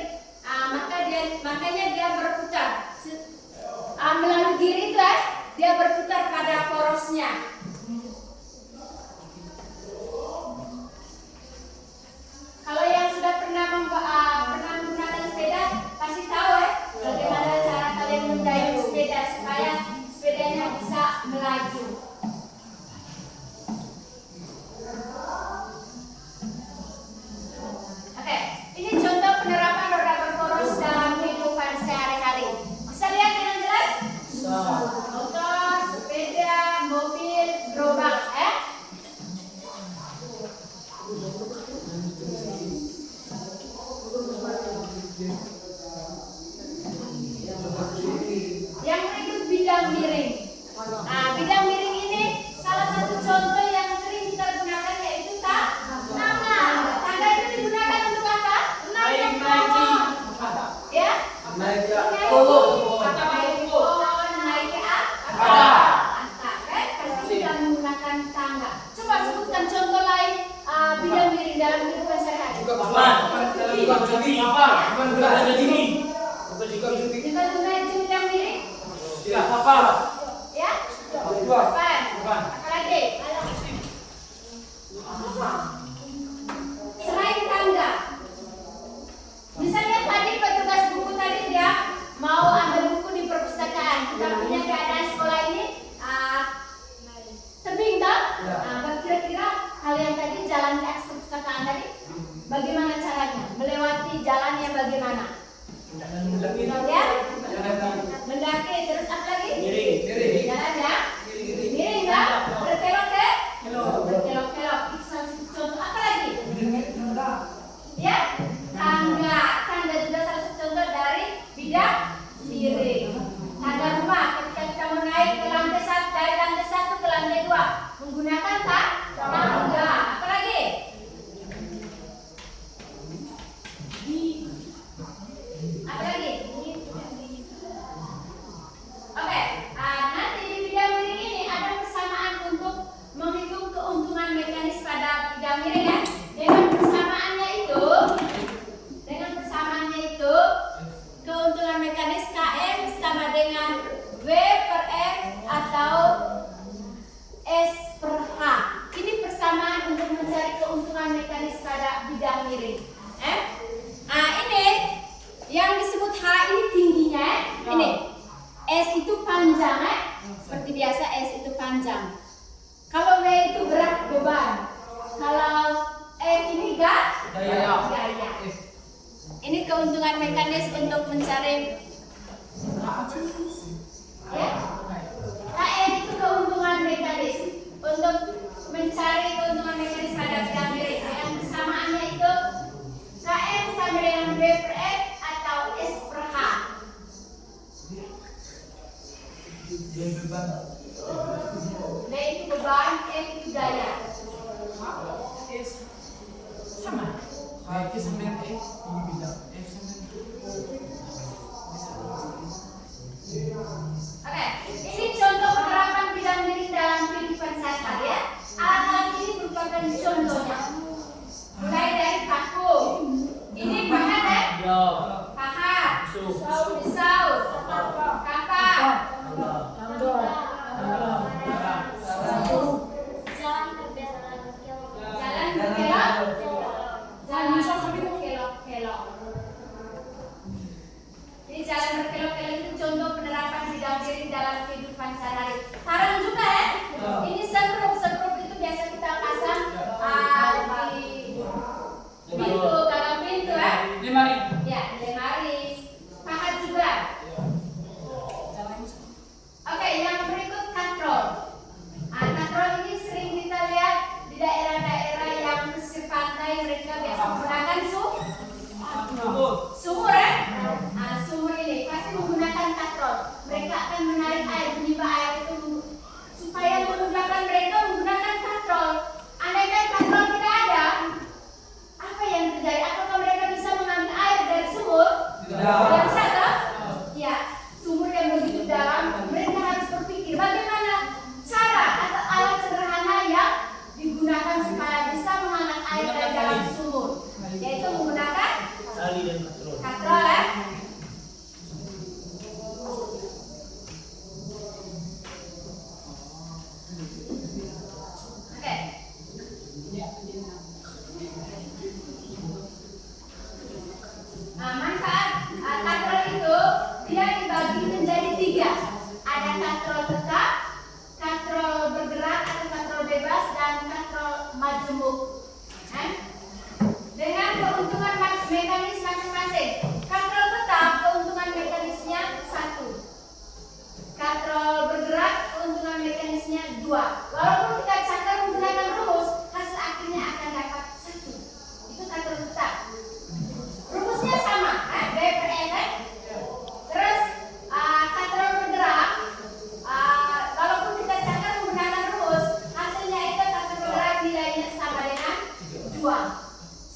makanya dia berputar. Melalui gear itu ya, dia berputar pada porosnya. Kalau yang sudah pernah menggunakan sepeda pasti tahu ya bagaimana cara kalian mendayung sepeda supaya sepedanya bisa melaju. Oke, ini contoh penerapan roda berporos dalam kehidupan sehari-hari. Bisa lihat dengan jelas? Motor, sepeda, mobil, gerobak, Yang berikut bidang miring. Nah, bidang miring ini salah satu contoh yang sering kita gunakan yaitu tangga. Tangga itu digunakan untuk apa? Naik pohon. Ya? Naik pohon, naik ke atap. Pasti kita menggunakan tangga. Coba sebutkan contoh lain bidang miring dalam kehidupan sehari-hari. Kita gunakan bidang miring. Ya? Apaan? Apalagi? Selain tangga. Misalnya tadi petugas buku tadi dia mau ambil buku di perpustakaan, tetapi keadaan sekolah ini tebing tak? Kira-kira kalian tadi jalan ke perpustakaan tadi, bagaimana caranya? Melewati jalannya bagaimana? Ya? Mendaki, terus apa lagi? Miring. Jalan ya? Miring tak? Berkelok-kelok? Berkelok-kelok. Contoh apa lagi? Ya? Tangga. Tangga juga salah satu contoh dari bidang miring. Tangga rumah, ketika kita mau naik ke lantai satu, dari lantai 1 ke lantai 2 menggunakan tangga. Apa lagi? Apa lagi? Oke, nanti di bidang miring ini ada persamaan untuk menghitung keuntungan mekanis pada bidang miring ya. Dengan persamaannya itu keuntungan mekanis KM sama dengan W per F atau S per H. Ini persamaan untuk mencari keuntungan mekanis pada bidang miring. Ini yang disebut H ini tingginya ini. S itu panjang seperti biasa S itu panjang. Kalau W itu berat beban. Kalau F ini gaya. Ini keuntungan mekanis untuk mencari ya. KM itu keuntungan mekanis untuk mencari keuntungan mekanis pada bidang miring. Yang persamaannya itu KM sama dengan W per F atau S per H. W itu beban, F itu gaya. Sama. H itu 9 F di bidang F contohnya. Mulai dari paku. Ini pahat ya? Pahat. Pisau. Kapak. Jalan berkelok-kelok. Jadi jalan berkelok-kelok itu contoh penerapan bidang diri dalam kehidupan sehari-hari. Tarang juga ya. Ini sekrup itu biasa kita pasang di pintu, dalam pintu ya. Lemari. Ya, lemari. Pahat juga. Oke, yang berikut katrol. Katrol ini sering kita lihat di daerah-daerah yang pesisir pantai, mereka biasa menggunakan sumur ya. Sumur ini pasti menggunakan katrol. Mereka akan menarik air, menimba air itu supaya memudahkan mereka menggunakan katrol. Andaikan katrol tidak ada, apa yang terjadi? Apakah mereka bisa mengambil air dari sumur? Tidak bisa toh? Ya, sumur yang begitu dalam, mereka harus berpikir bagaimana cara atau alat sederhana yang digunakan supaya bisa mengangkat air dari dalam sumur, yaitu menggunakan katrol ya. Oke. Manfaat katrol itu dia dibagi menjadi 3. Ada katrol tetap, katrol bergerak atau katrol bebas, dan katrol majemuk. Dengan keuntungan mekanis masing-masing. Katrol tetap keuntungan mekanisnya 1. Katrol bergerak keuntungan mekanisnya 2. Walaupun kita cakar menggunakan rumus, hasil akhirnya akan dapat 1. Itu katrol tetap. Rumusnya sama, B per E kan? Terus katrol bergerak, walaupun kita cakar menggunakan rumus, hasilnya itu katrol bergerak nilainya sama dengan 2.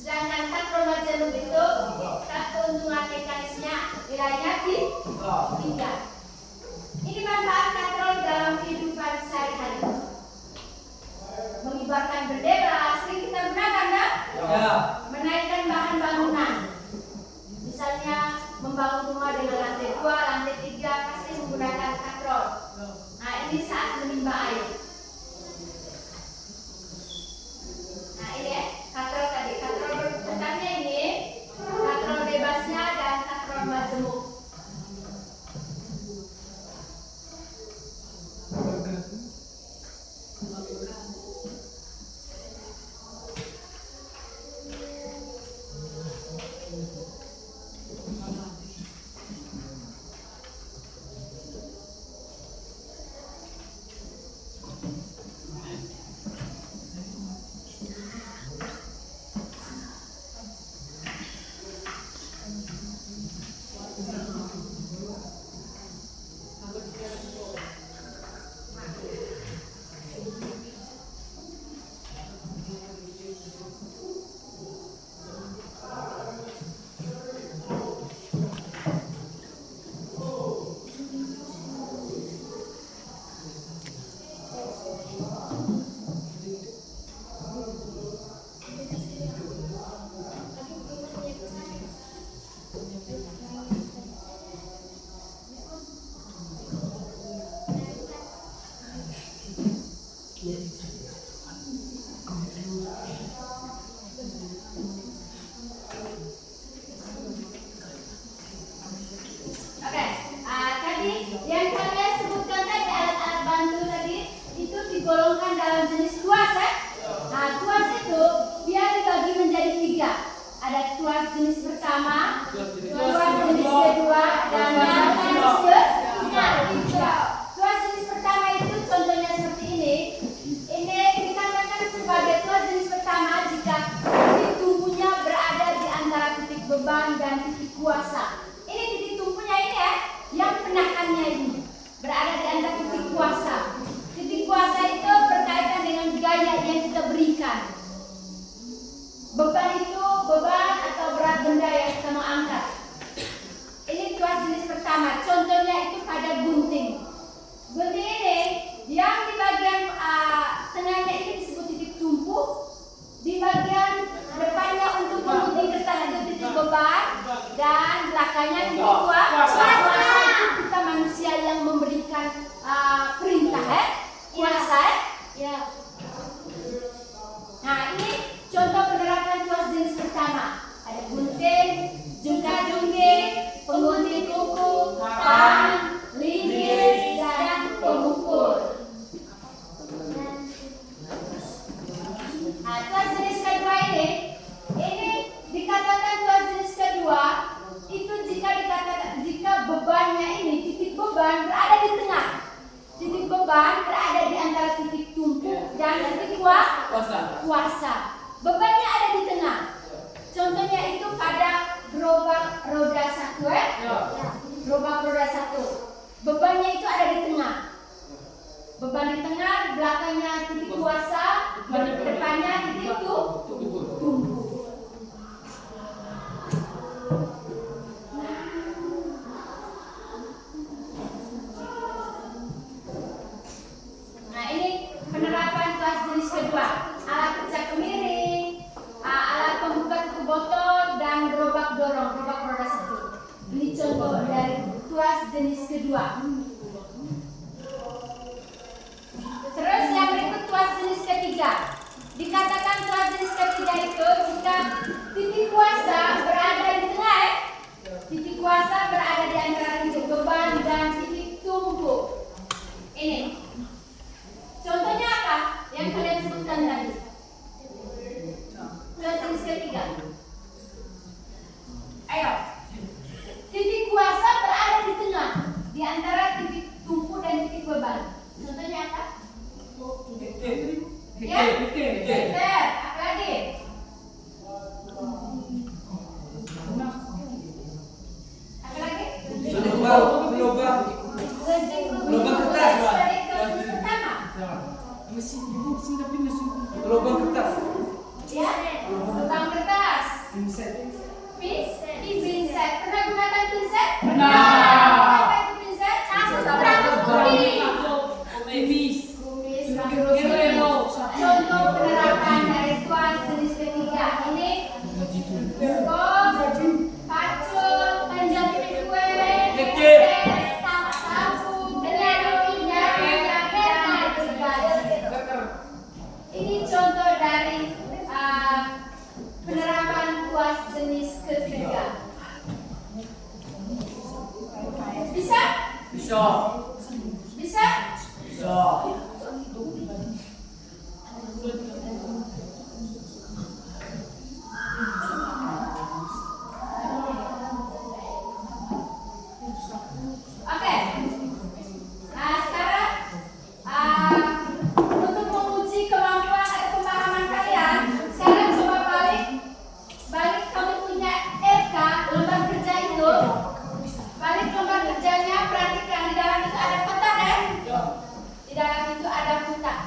Sedangkan katrol majemuk itu keuntungan mekanisnya nilainya 3. Ini manfaat katrol dalam kehidupan sehari-hari. Mengibarkan bendera, sering kita gunakan kan? Menaikkan bahan bangunan. Misalnya membangun rumah dengan lantai 2, lantai 3 pasti menggunakan katrol. Nah, ini saat menimba air. Nah, ini ya, katrol tadi. Katrol tetapnya ini, katrol bebasnya, dan katrol majemuk. belakangnya titik kuasa itu kita manusia yang memberikan perintah, kuasa. Ya. Nah, ini contoh penerapan tuas jenis pertama. Ada gunting, jungkat-jungkit, penggunting kuku, pang, linggis, dan pemukul. Nah, tuas jenis kedua ini dikatakan tuas jenis kedua itu jika bebannya ini, titik beban berada di tengah. Titik beban berada di antara titik tumpuk dan titik kuasa. Bebannya ada di tengah. Contohnya itu pada gerobak roda 1 Gerobak roda 1. Bebannya itu ada di tengah. Beban di tengah, belakangnya titik kuasa, depannya titik tumpuk. Nah, ini penerapan tuas jenis kedua. Alat pecah kemiring, alat pembuka tutup botol, dan gerobak dorong, gerobak roda 1. Ini contoh dari tuas jenis kedua. Terus yang berikut tuas jenis ketiga. Dikatakan tuas jenis ketiga itu jika titik kuasa berada di tengah, titik kuasa berada di antara titik beban dan titik tumpuk. Ini contohnya apa yang kalian sebutkan tadi? Tuas jenis ketiga. Ayo. Titik kuasa berada di tengah, di antara titik tumpuk dan titik beban. Contohnya apa? Ya? Apa lagi? Apa lagi? Lubang kertas. Lubang kertas. Ya, lubang kertas. Pinset. Pernah gunakan pinset? Pernah. Apa itu pinset? Kumis. Contoh penerapan dari tuas jenis ketiga ini skop, pacul, penjepit kue, sabun, minyak, dan gergaji. Ini contoh dari penerapan tuas jenis ketiga. Bisa? Bisa? Oke. Nah, sekarang untuk menguji kemampuan atau pemahaman kalian, sekarang coba balik kamu punya FK lembar kerja itu. Balik lembar kerjanya, perhatikan di dalam itu ada kotak kan? Di dalam itu ada kotak.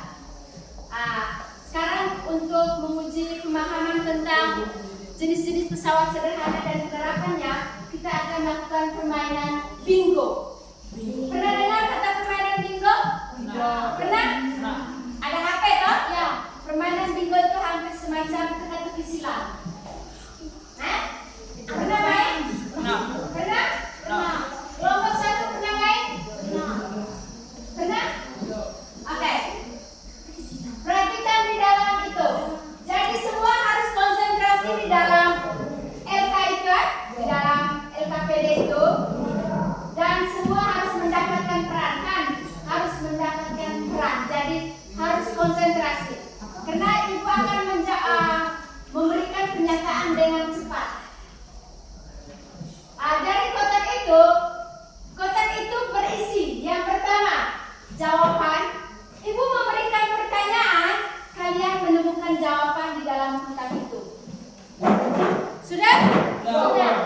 Sekarang untuk menguji pemahaman tentang jenis-jenis pesawat sederhana dan penerapannya, kita akan melakukan permainan bingo. Pernah dengar kata permainan bingo? Pernah? Ada HP toh? Ya. Permainan bingo itu hampir semacam teka-teki silang. Pernah main? Pernah? Kelompok 1 pernah main? Pernah? Oke. Perhatikan di dalam itu. Jadi semua harus konsentrasi di dalam LK itu, di dalam LKPD itu, dan semua harus mendapatkan peran kan? Harus mendapatkan peran. Jadi harus konsentrasi. Karena ibu akan memberikan pernyataan dengan cepat. Dari kotak itu berisi yang pertama jawaban. Ibu memberikan pertanyaan, kalian menemukan jawaban di dalam kotak itu. Sudah? Sudah.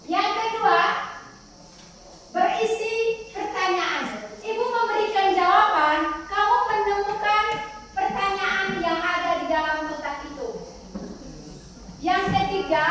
Yang kedua berisi pertanyaan. Ibu memberikan jawaban, kamu menemukan pertanyaan yang ada di dalam kotak itu. Yang ketiga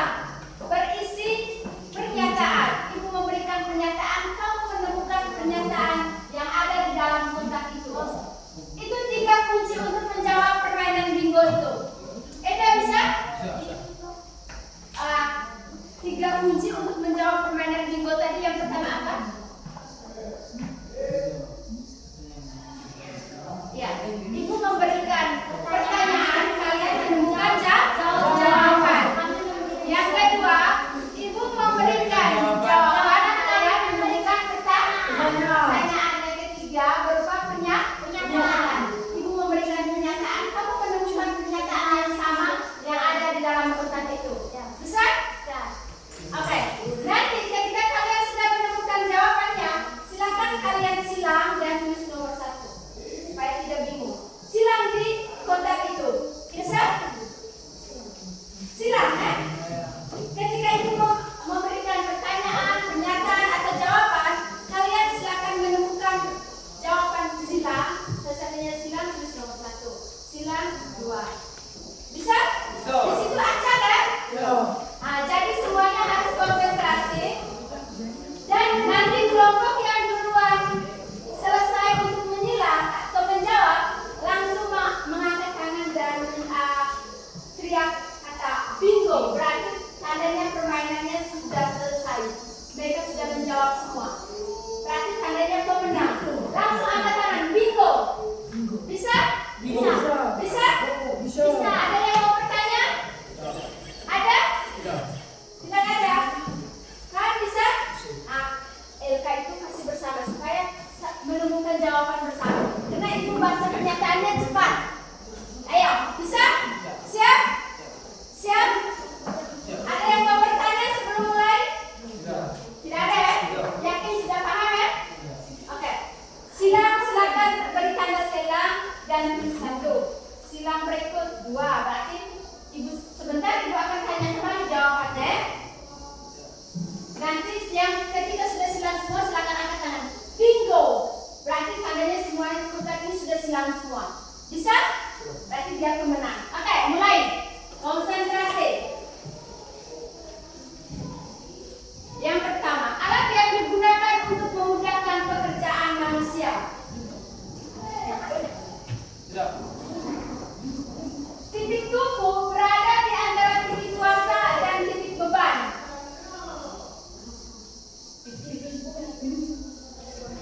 teriak kata bingo, berarti tandanya permainannya sudah selesai. Mereka sudah menjawab semua. Berarti tandanya pemenang. Langsung angkat tangan, bingo. Bisa? Bisa. Bisa? Bisa. Ada yang mau bertanya? Ada? Tidak ada? Kan bisa? Nah, LK itu kasih bersama supaya menemukan jawaban bersama. Karena ibu baca pernyataannya cepat. Ayo, bisa? Siap? Siap? Ada yang mau bertanya sebelum mulai? Tidak ada ya? Yakin sudah paham ya? Oke. Silakan beri tanda silang dan tulis 1. Silang berikut 2. Berarti ibu sebentar ibu akan tanya kembali jawabannya. Nanti yang ketika sudah silang semua silakan angkat tangan. Bingo. Berarti tandanya semuanya ini sudah silang semua. Bisa? Berarti dia pemenang. Oke, mulai. Konsentrasi. Yang pertama, alat yang digunakan untuk memudahkan pekerjaan manusia. Titik tumpu berada di antara titik kuasa dan titik beban.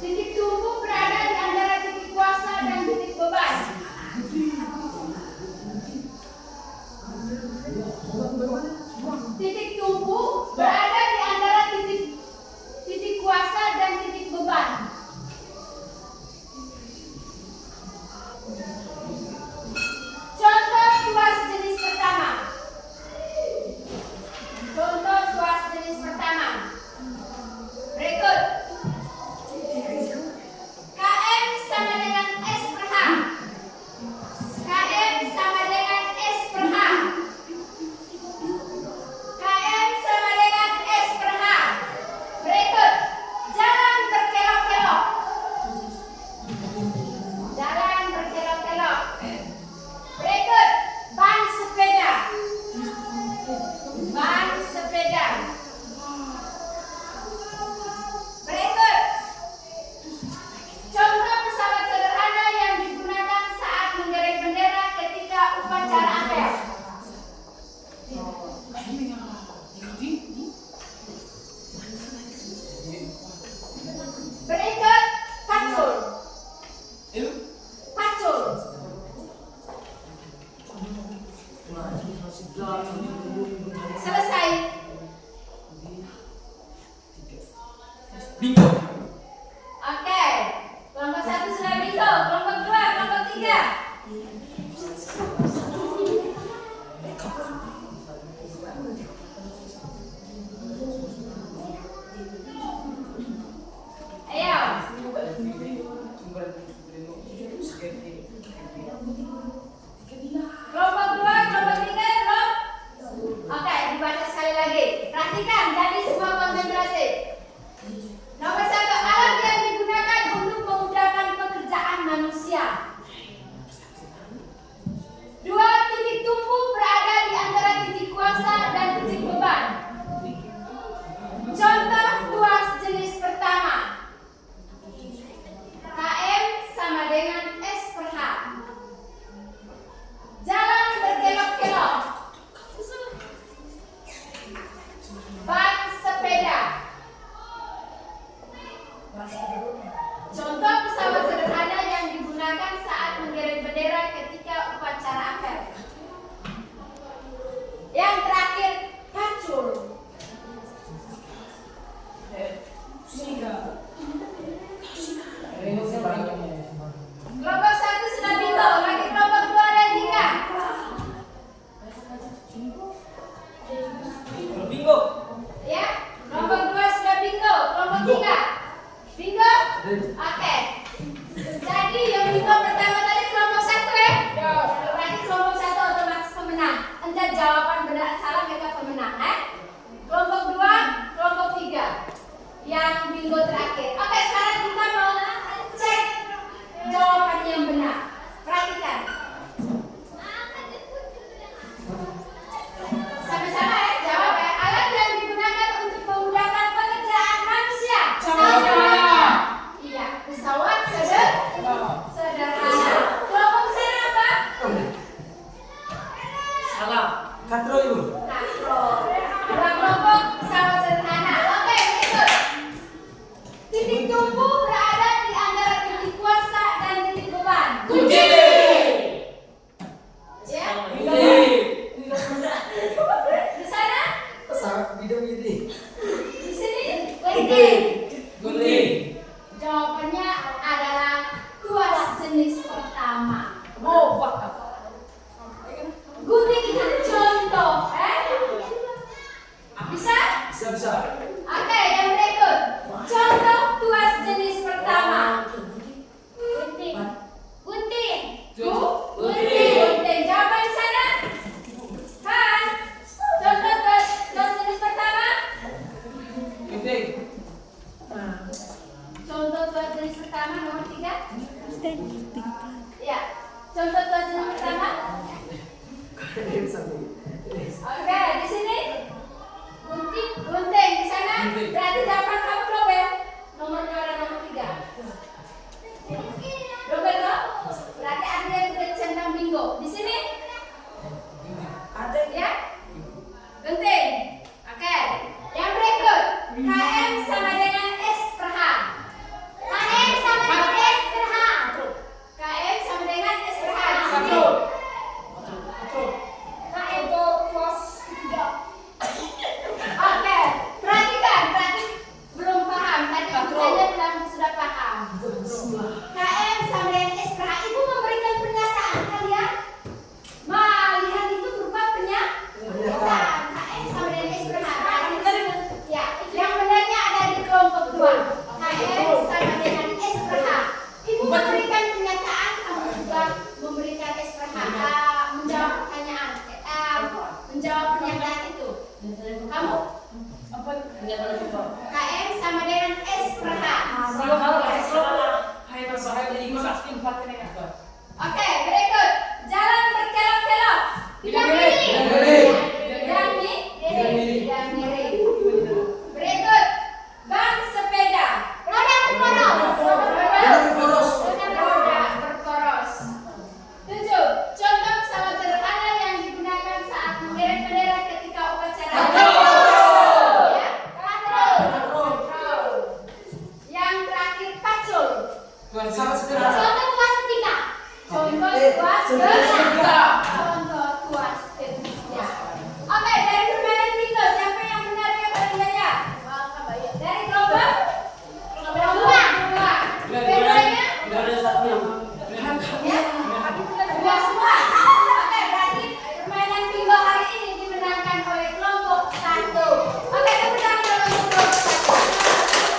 Titik tumpu berada di antara titik kuasa dan titik beban. Titik tumpu berada di antara titik kuasa dan titik beban. Contoh tuas jenis pertama. Contoh tuas jenis pertama. Berikut. KM sama dengan S per H. KM sama dengan S per H. KM sama dengan S per H. Berikut. Jalan berkelok-kelok. Jalan berkelok-kelok. Berikut. Ban sepeda. Ban sepeda. Berikut. Contoh pesawat sederhana yang digunakan saat menggerek bendera ketika upacara apel. Berikut. Pacul. Pacul. Selesai. Bingo. Oke. Kelompok 1 sudah bingo. Kelompok 2, kelompok 3. Ayo. Kelompok 2, kelompok 3 belum? Oke, dibaca sekali lagi. Perhatikan, jadi semua konsentrasi. Nomor 1, alat yang digunakan untuk memudahkan pekerjaan manusia. 2, titik tumpu berada di antara titik kuasa dan titik beban. Contoh tuas jenis pertama. KM sama dengan S per H. Jalan berkelok-kelok. Ban sepeda. Contoh pesawat sederhana yang digunakan saat menggerek bendera ketika upacara apel. Yang terakhir, pacul. Kelompok 1 sudah bingo, lagi kelompok 2 dan 3. Bingo. Ya, kelompok 2 sudah bingo, kelompok 3. Bingo? Oke. Jadi yang bingo pertama tadi kelompok 1 ya? Berarti kelompok 1 otomatis pemenang. Entah jawaban benar salah mereka pemenang, Kelompok 2, kelompok 3. Yang bingo terakhir. Oke, sekarang kita mau cek jawaban yang benar. Perhatikan. Sama-sama ya, jawab ya. Alat yang digunakan untuk memudahkan pekerjaan manusia. Sama-sama. Iya, pesawat sederhana. Kelompok sana apa? Salah. Katro Ibu. Katro. Dua kelompok pesawat sederhana. Oke, berikut. Titik tumpu berada di antara titik kuasa dan titik beban. Kunci. Ya. Di sana? Pesawat bidang ini. Di sini? Gunting. Gunting. Jawabannya adalah tuas jenis pertama. Oh, fakta. Gunting itu contoh, Bisa? Bisa. Oke, yang berikut. Contoh tuas jenis pertama. Gunting. Gunting. Gunting. Jawaban di sana? Kan? Contoh tuas jenis pertama? Gunting. Contoh tuas jenis pertama nomor 3. Ya. Contoh tuas jenis pertama? Oke, di sini gunting di sana. Gunting. Berarti jawaban kamu double. Nomor 2 dan nomor 3. Double toh? Berarti ada yang tidak centang bingo. Di sini? Ada ya? Gunting. Oke. Yang berikut. KM sama dengan S per H. KM sama dengan S per H. KM sama dengan S per H. Satu. Oke, perhatikan, berarti belum paham. Tadi saya sudah paham. KM sama dengan S per H. Ibu memberikan pernyataan kalian. Lihat itu berupa pernyataan. KM sama dengan S per H. Ya, yang benarnya ada di kelompok 2. KM sama dengan S per H. Ibu memberikan pernyataan, kamu juga memberikan S per H. Menjawab pertanyaan. Menjawab pernyataan itu. Kamu? Apa? KM sama dengan S per H. Oke, berikut. Jalan berkelok-kelok. Bidang miring. Bidang miring. Berikut. Ban sepeda. Roda berporos. Roda berporos. 7. Contoh pesawat sederhana yang digunakan saat menderek bendera ketika upacara. Ya, katrol. Yang terakhir pacul. Pesawat sederhana. Contoh tuas ketiga. Contoh tuas ketiga. Contoh tuas ketiga. Oke, dari permainan bingo siapa yang benar ya paling banyak? Dari kelompok? Dua. Bedanya? Ya? Dua semua. Oke, berarti permainan bingo hari ini dimenangkan oleh kelompok 1. Oke, tepuk tangan untuk kelompok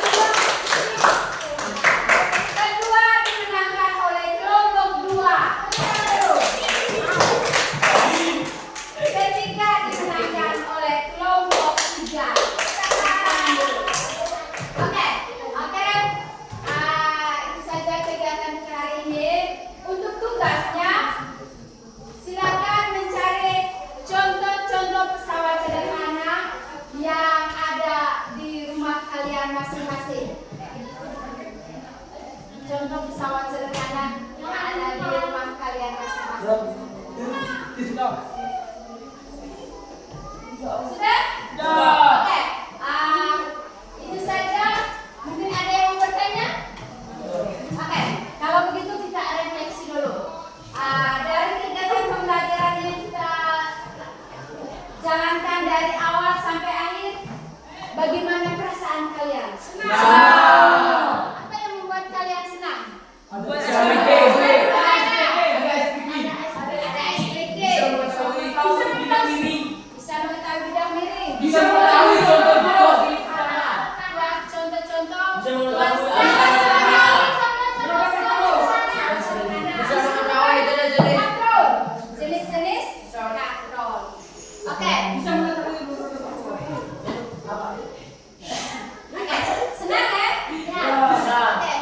1. Kedua dimenangkan oleh kelompok 2. Ketiga dimenangkan oleh kelompok 3. Oke. Itu saja kegiatan kita hari ini. Untuk tugasnya, silakan mencari contoh-contoh pesawat sederhana yang ada di rumah kalian masing-masing. Contoh pesawat sederhana yang ada di rumah kalian masing-masing. Sudah? Oke. Itu saja. Mungkin ada yang mau bertanya? Oke. Kalau begitu kita refleksi dulu. Dari kegiatan pembelajaran yang kita jalankan dari awal sampai akhir, bagaimana perasaan kalian? Senang. Apa yang membuat kalian senang? Ada SPK. Bisa mengetahui bidang miring. Bisa mengetahui contoh-contoh. Jenis-jenis katrol. Oke. Oke, senang ya? Oke.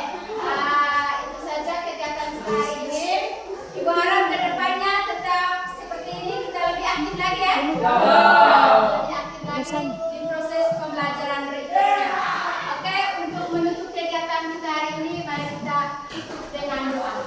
Itu saja kegiatan kita hari ini. Ibu harap ke depannya tetap seperti ini, kita lebih aktif lagi ya. Lebih aktif lagi di proses pembelajaran berikutnya. Oke, untuk menutup kegiatan kita hari ini, mari kita tutup dengan doa.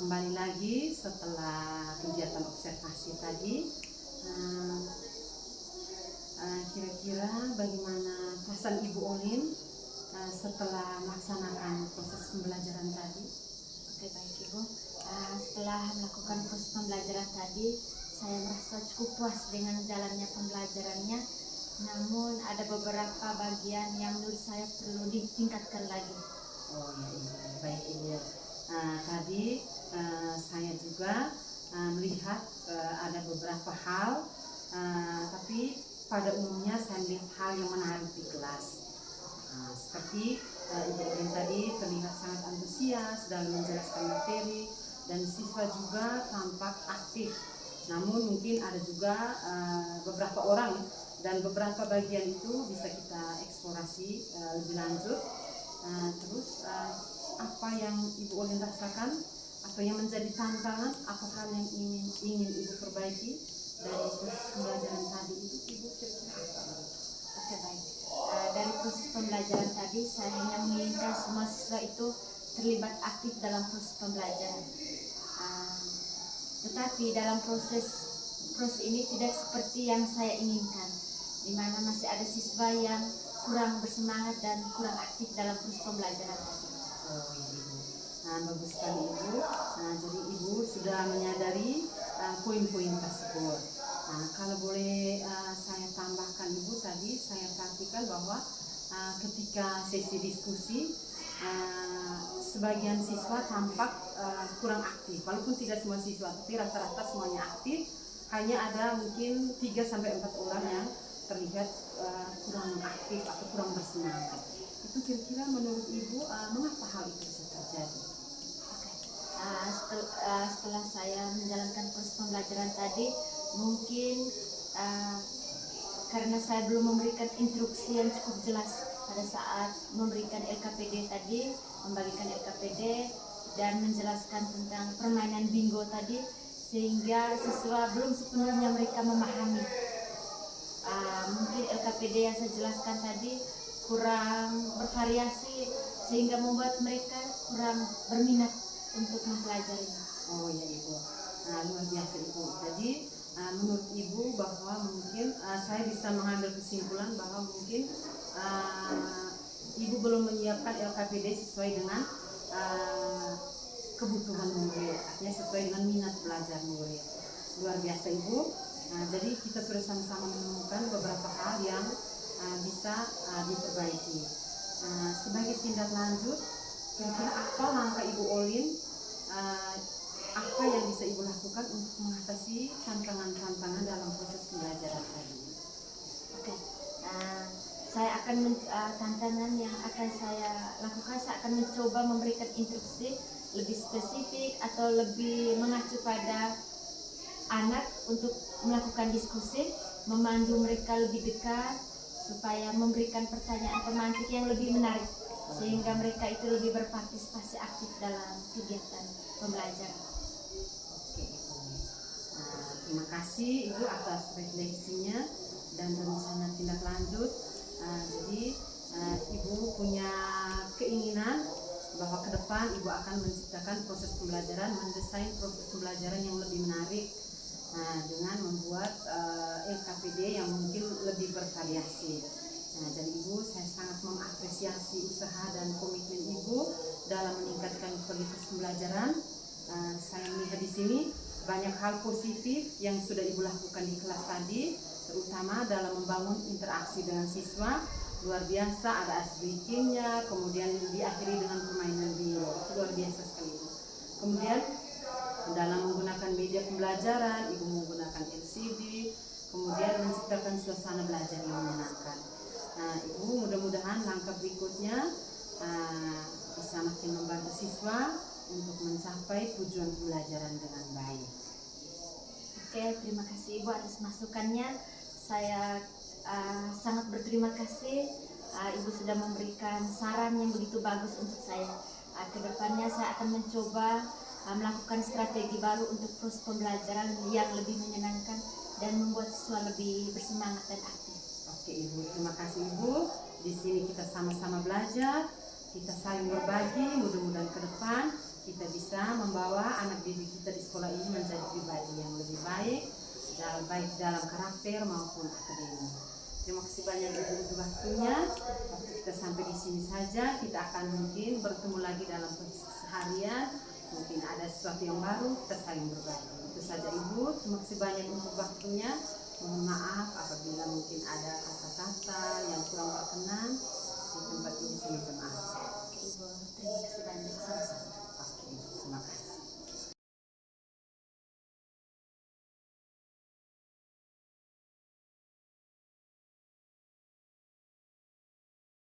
kembali lagi setelah kegiatan observasi tadi. Kira-kira bagaimana perasaan Ibu Olin setelah melaksanakan proses pembelajaran tadi? Oke, baik Ibu. Setelah melakukan proses pembelajaran tadi, saya merasa cukup puas dengan jalannya pembelajarannya. Namun ada beberapa bagian yang menurut saya perlu ditingkatkan lagi. Oh ya, Ibu. Baik Ibu. Tadi saya juga melihat ada beberapa hal, tapi pada umumnya saya melihat hal yang menarik di kelas. Seperti Ibu Olin tadi terlihat sangat antusias dalam menjelaskan materi dan siswa juga tampak aktif. Namun mungkin ada juga beberapa orang dan beberapa bagian itu bisa kita eksplorasi lebih lanjut. Terus apa yang Ibu Olin rasakan, apa yang menjadi tantangan, apa hal yang ingin Ibu perbaiki dari proses pembelajaran tadi itu, Ibu kira-kira apa? Oke, baik. Dari proses pembelajaran tadi, saya hanya menginginkan semua siswa itu terlibat aktif dalam proses pembelajaran. Tetapi dalam proses ini tidak seperti yang saya inginkan, di mana masih ada siswa yang kurang bersemangat dan kurang aktif dalam proses pembelajaran tadi. Oh ya Ibu, bagus sekali Ibu. Jadi Ibu sudah menyadari poin-poin tersebut. Kalau boleh saya tambahkan Ibu, tadi saya perhatikan bahwa ketika sesi diskusi sebagian siswa tampak kurang aktif, walaupun tidak semua siswa, tapi rata-rata semuanya aktif. Hanya ada mungkin 3-4 orang yang terlihat kurang aktif atau kurang bersemangat. Itu kira-kira menurut Ibu mengapa hal itu bisa terjadi? Setelah saya menjalankan proses pembelajaran tadi, mungkin karena saya belum memberikan instruksi yang cukup jelas pada saat memberikan LKPD tadi, membagikan LKPD dan menjelaskan tentang permainan bingo tadi, sehingga siswa belum sepenuhnya mereka memahami. Mungkin LKPD yang saya jelaskan tadi kurang bervariasi sehingga membuat mereka kurang berminat untuk mempelajarinya. Oh ya Ibu, luar biasa Ibu. Jadi menurut Ibu bahwa mungkin saya bisa mengambil kesimpulan bahwa mungkin Ibu belum menyiapkan LKPD sesuai dengan kebutuhan murid, artinya sesuai dengan minat belajar murid. Luar biasa Ibu. Jadi kita sudah sama-sama menemukan beberapa hal yang bisa diperbaiki. Sebagai tindak lanjut, kira-kira apa langkah Ibu Olin, apa yang bisa Ibu lakukan untuk mengatasi tantangan-tantangan dalam proses pembelajaran tadi? Oke, saya akan tantangan yang akan saya lakukan, saya akan mencoba memberikan instruksi lebih spesifik atau lebih mengacu pada anak untuk melakukan diskusi, memandu mereka lebih dekat supaya memberikan pertanyaan pemantik yang lebih menarik sehingga mereka itu lebih berpartisipasi aktif dalam kegiatan pembelajaran. Oke Ibu, terima kasih Ibu atas refleksinya dan rencana tindak lanjut. Jadi Ibu punya keinginan bahwa ke depan Ibu akan menciptakan proses pembelajaran, mendesain proses pembelajaran yang lebih menarik dengan membuat LKPD yang mungkin lebih bervariasi. Jadi Ibu, saya sangat mengapresiasi usaha dan komitmen Ibu dalam meningkatkan kualitas pembelajaran. Saya melihat di sini banyak hal positif yang sudah Ibu lakukan di kelas tadi, terutama dalam membangun interaksi dengan siswa. Luar biasa, ada ice breaking-nya, kemudian diakhiri dengan permainan bingo. Itu luar biasa sekali Ibu. Kemudian dalam menggunakan media pembelajaran, Ibu menggunakan LCD, kemudian menciptakan suasana belajar yang menyenangkan. Ibu mudah-mudahan langkah berikutnya bisa makin membantu siswa untuk mencapai tujuan pembelajaran dengan baik. Oke, terima kasih Ibu atas masukannya. Saya sangat berterima kasih. Ibu sudah memberikan saran yang begitu bagus untuk saya. Kedepannya saya akan mencoba melakukan strategi baru untuk proses pembelajaran yang lebih menyenangkan dan membuat siswa lebih bersemangat dan aktif. Oke Ibu, terima kasih Ibu. Di sini kita sama-sama belajar, kita saling berbagi. Mudah-mudahan ke depan kita bisa membawa anak didik kita di sekolah ini menjadi pribadi yang lebih baik, baik dalam karakter maupun akademik. Terima kasih banyak untuk waktunya. Waktu kita sampai di sini saja, kita akan mungkin bertemu lagi dalam keseharian. Mungkin ada sesuatu yang baru, kita saling berbagi. Itu saja Ibu. Terima kasih banyak untuk waktunya. Mohon maaf apabila mungkin ada kata-kata yang kurang berkenan di tempat ini. Saya minta maaf. Ibu, terima kasih banyak.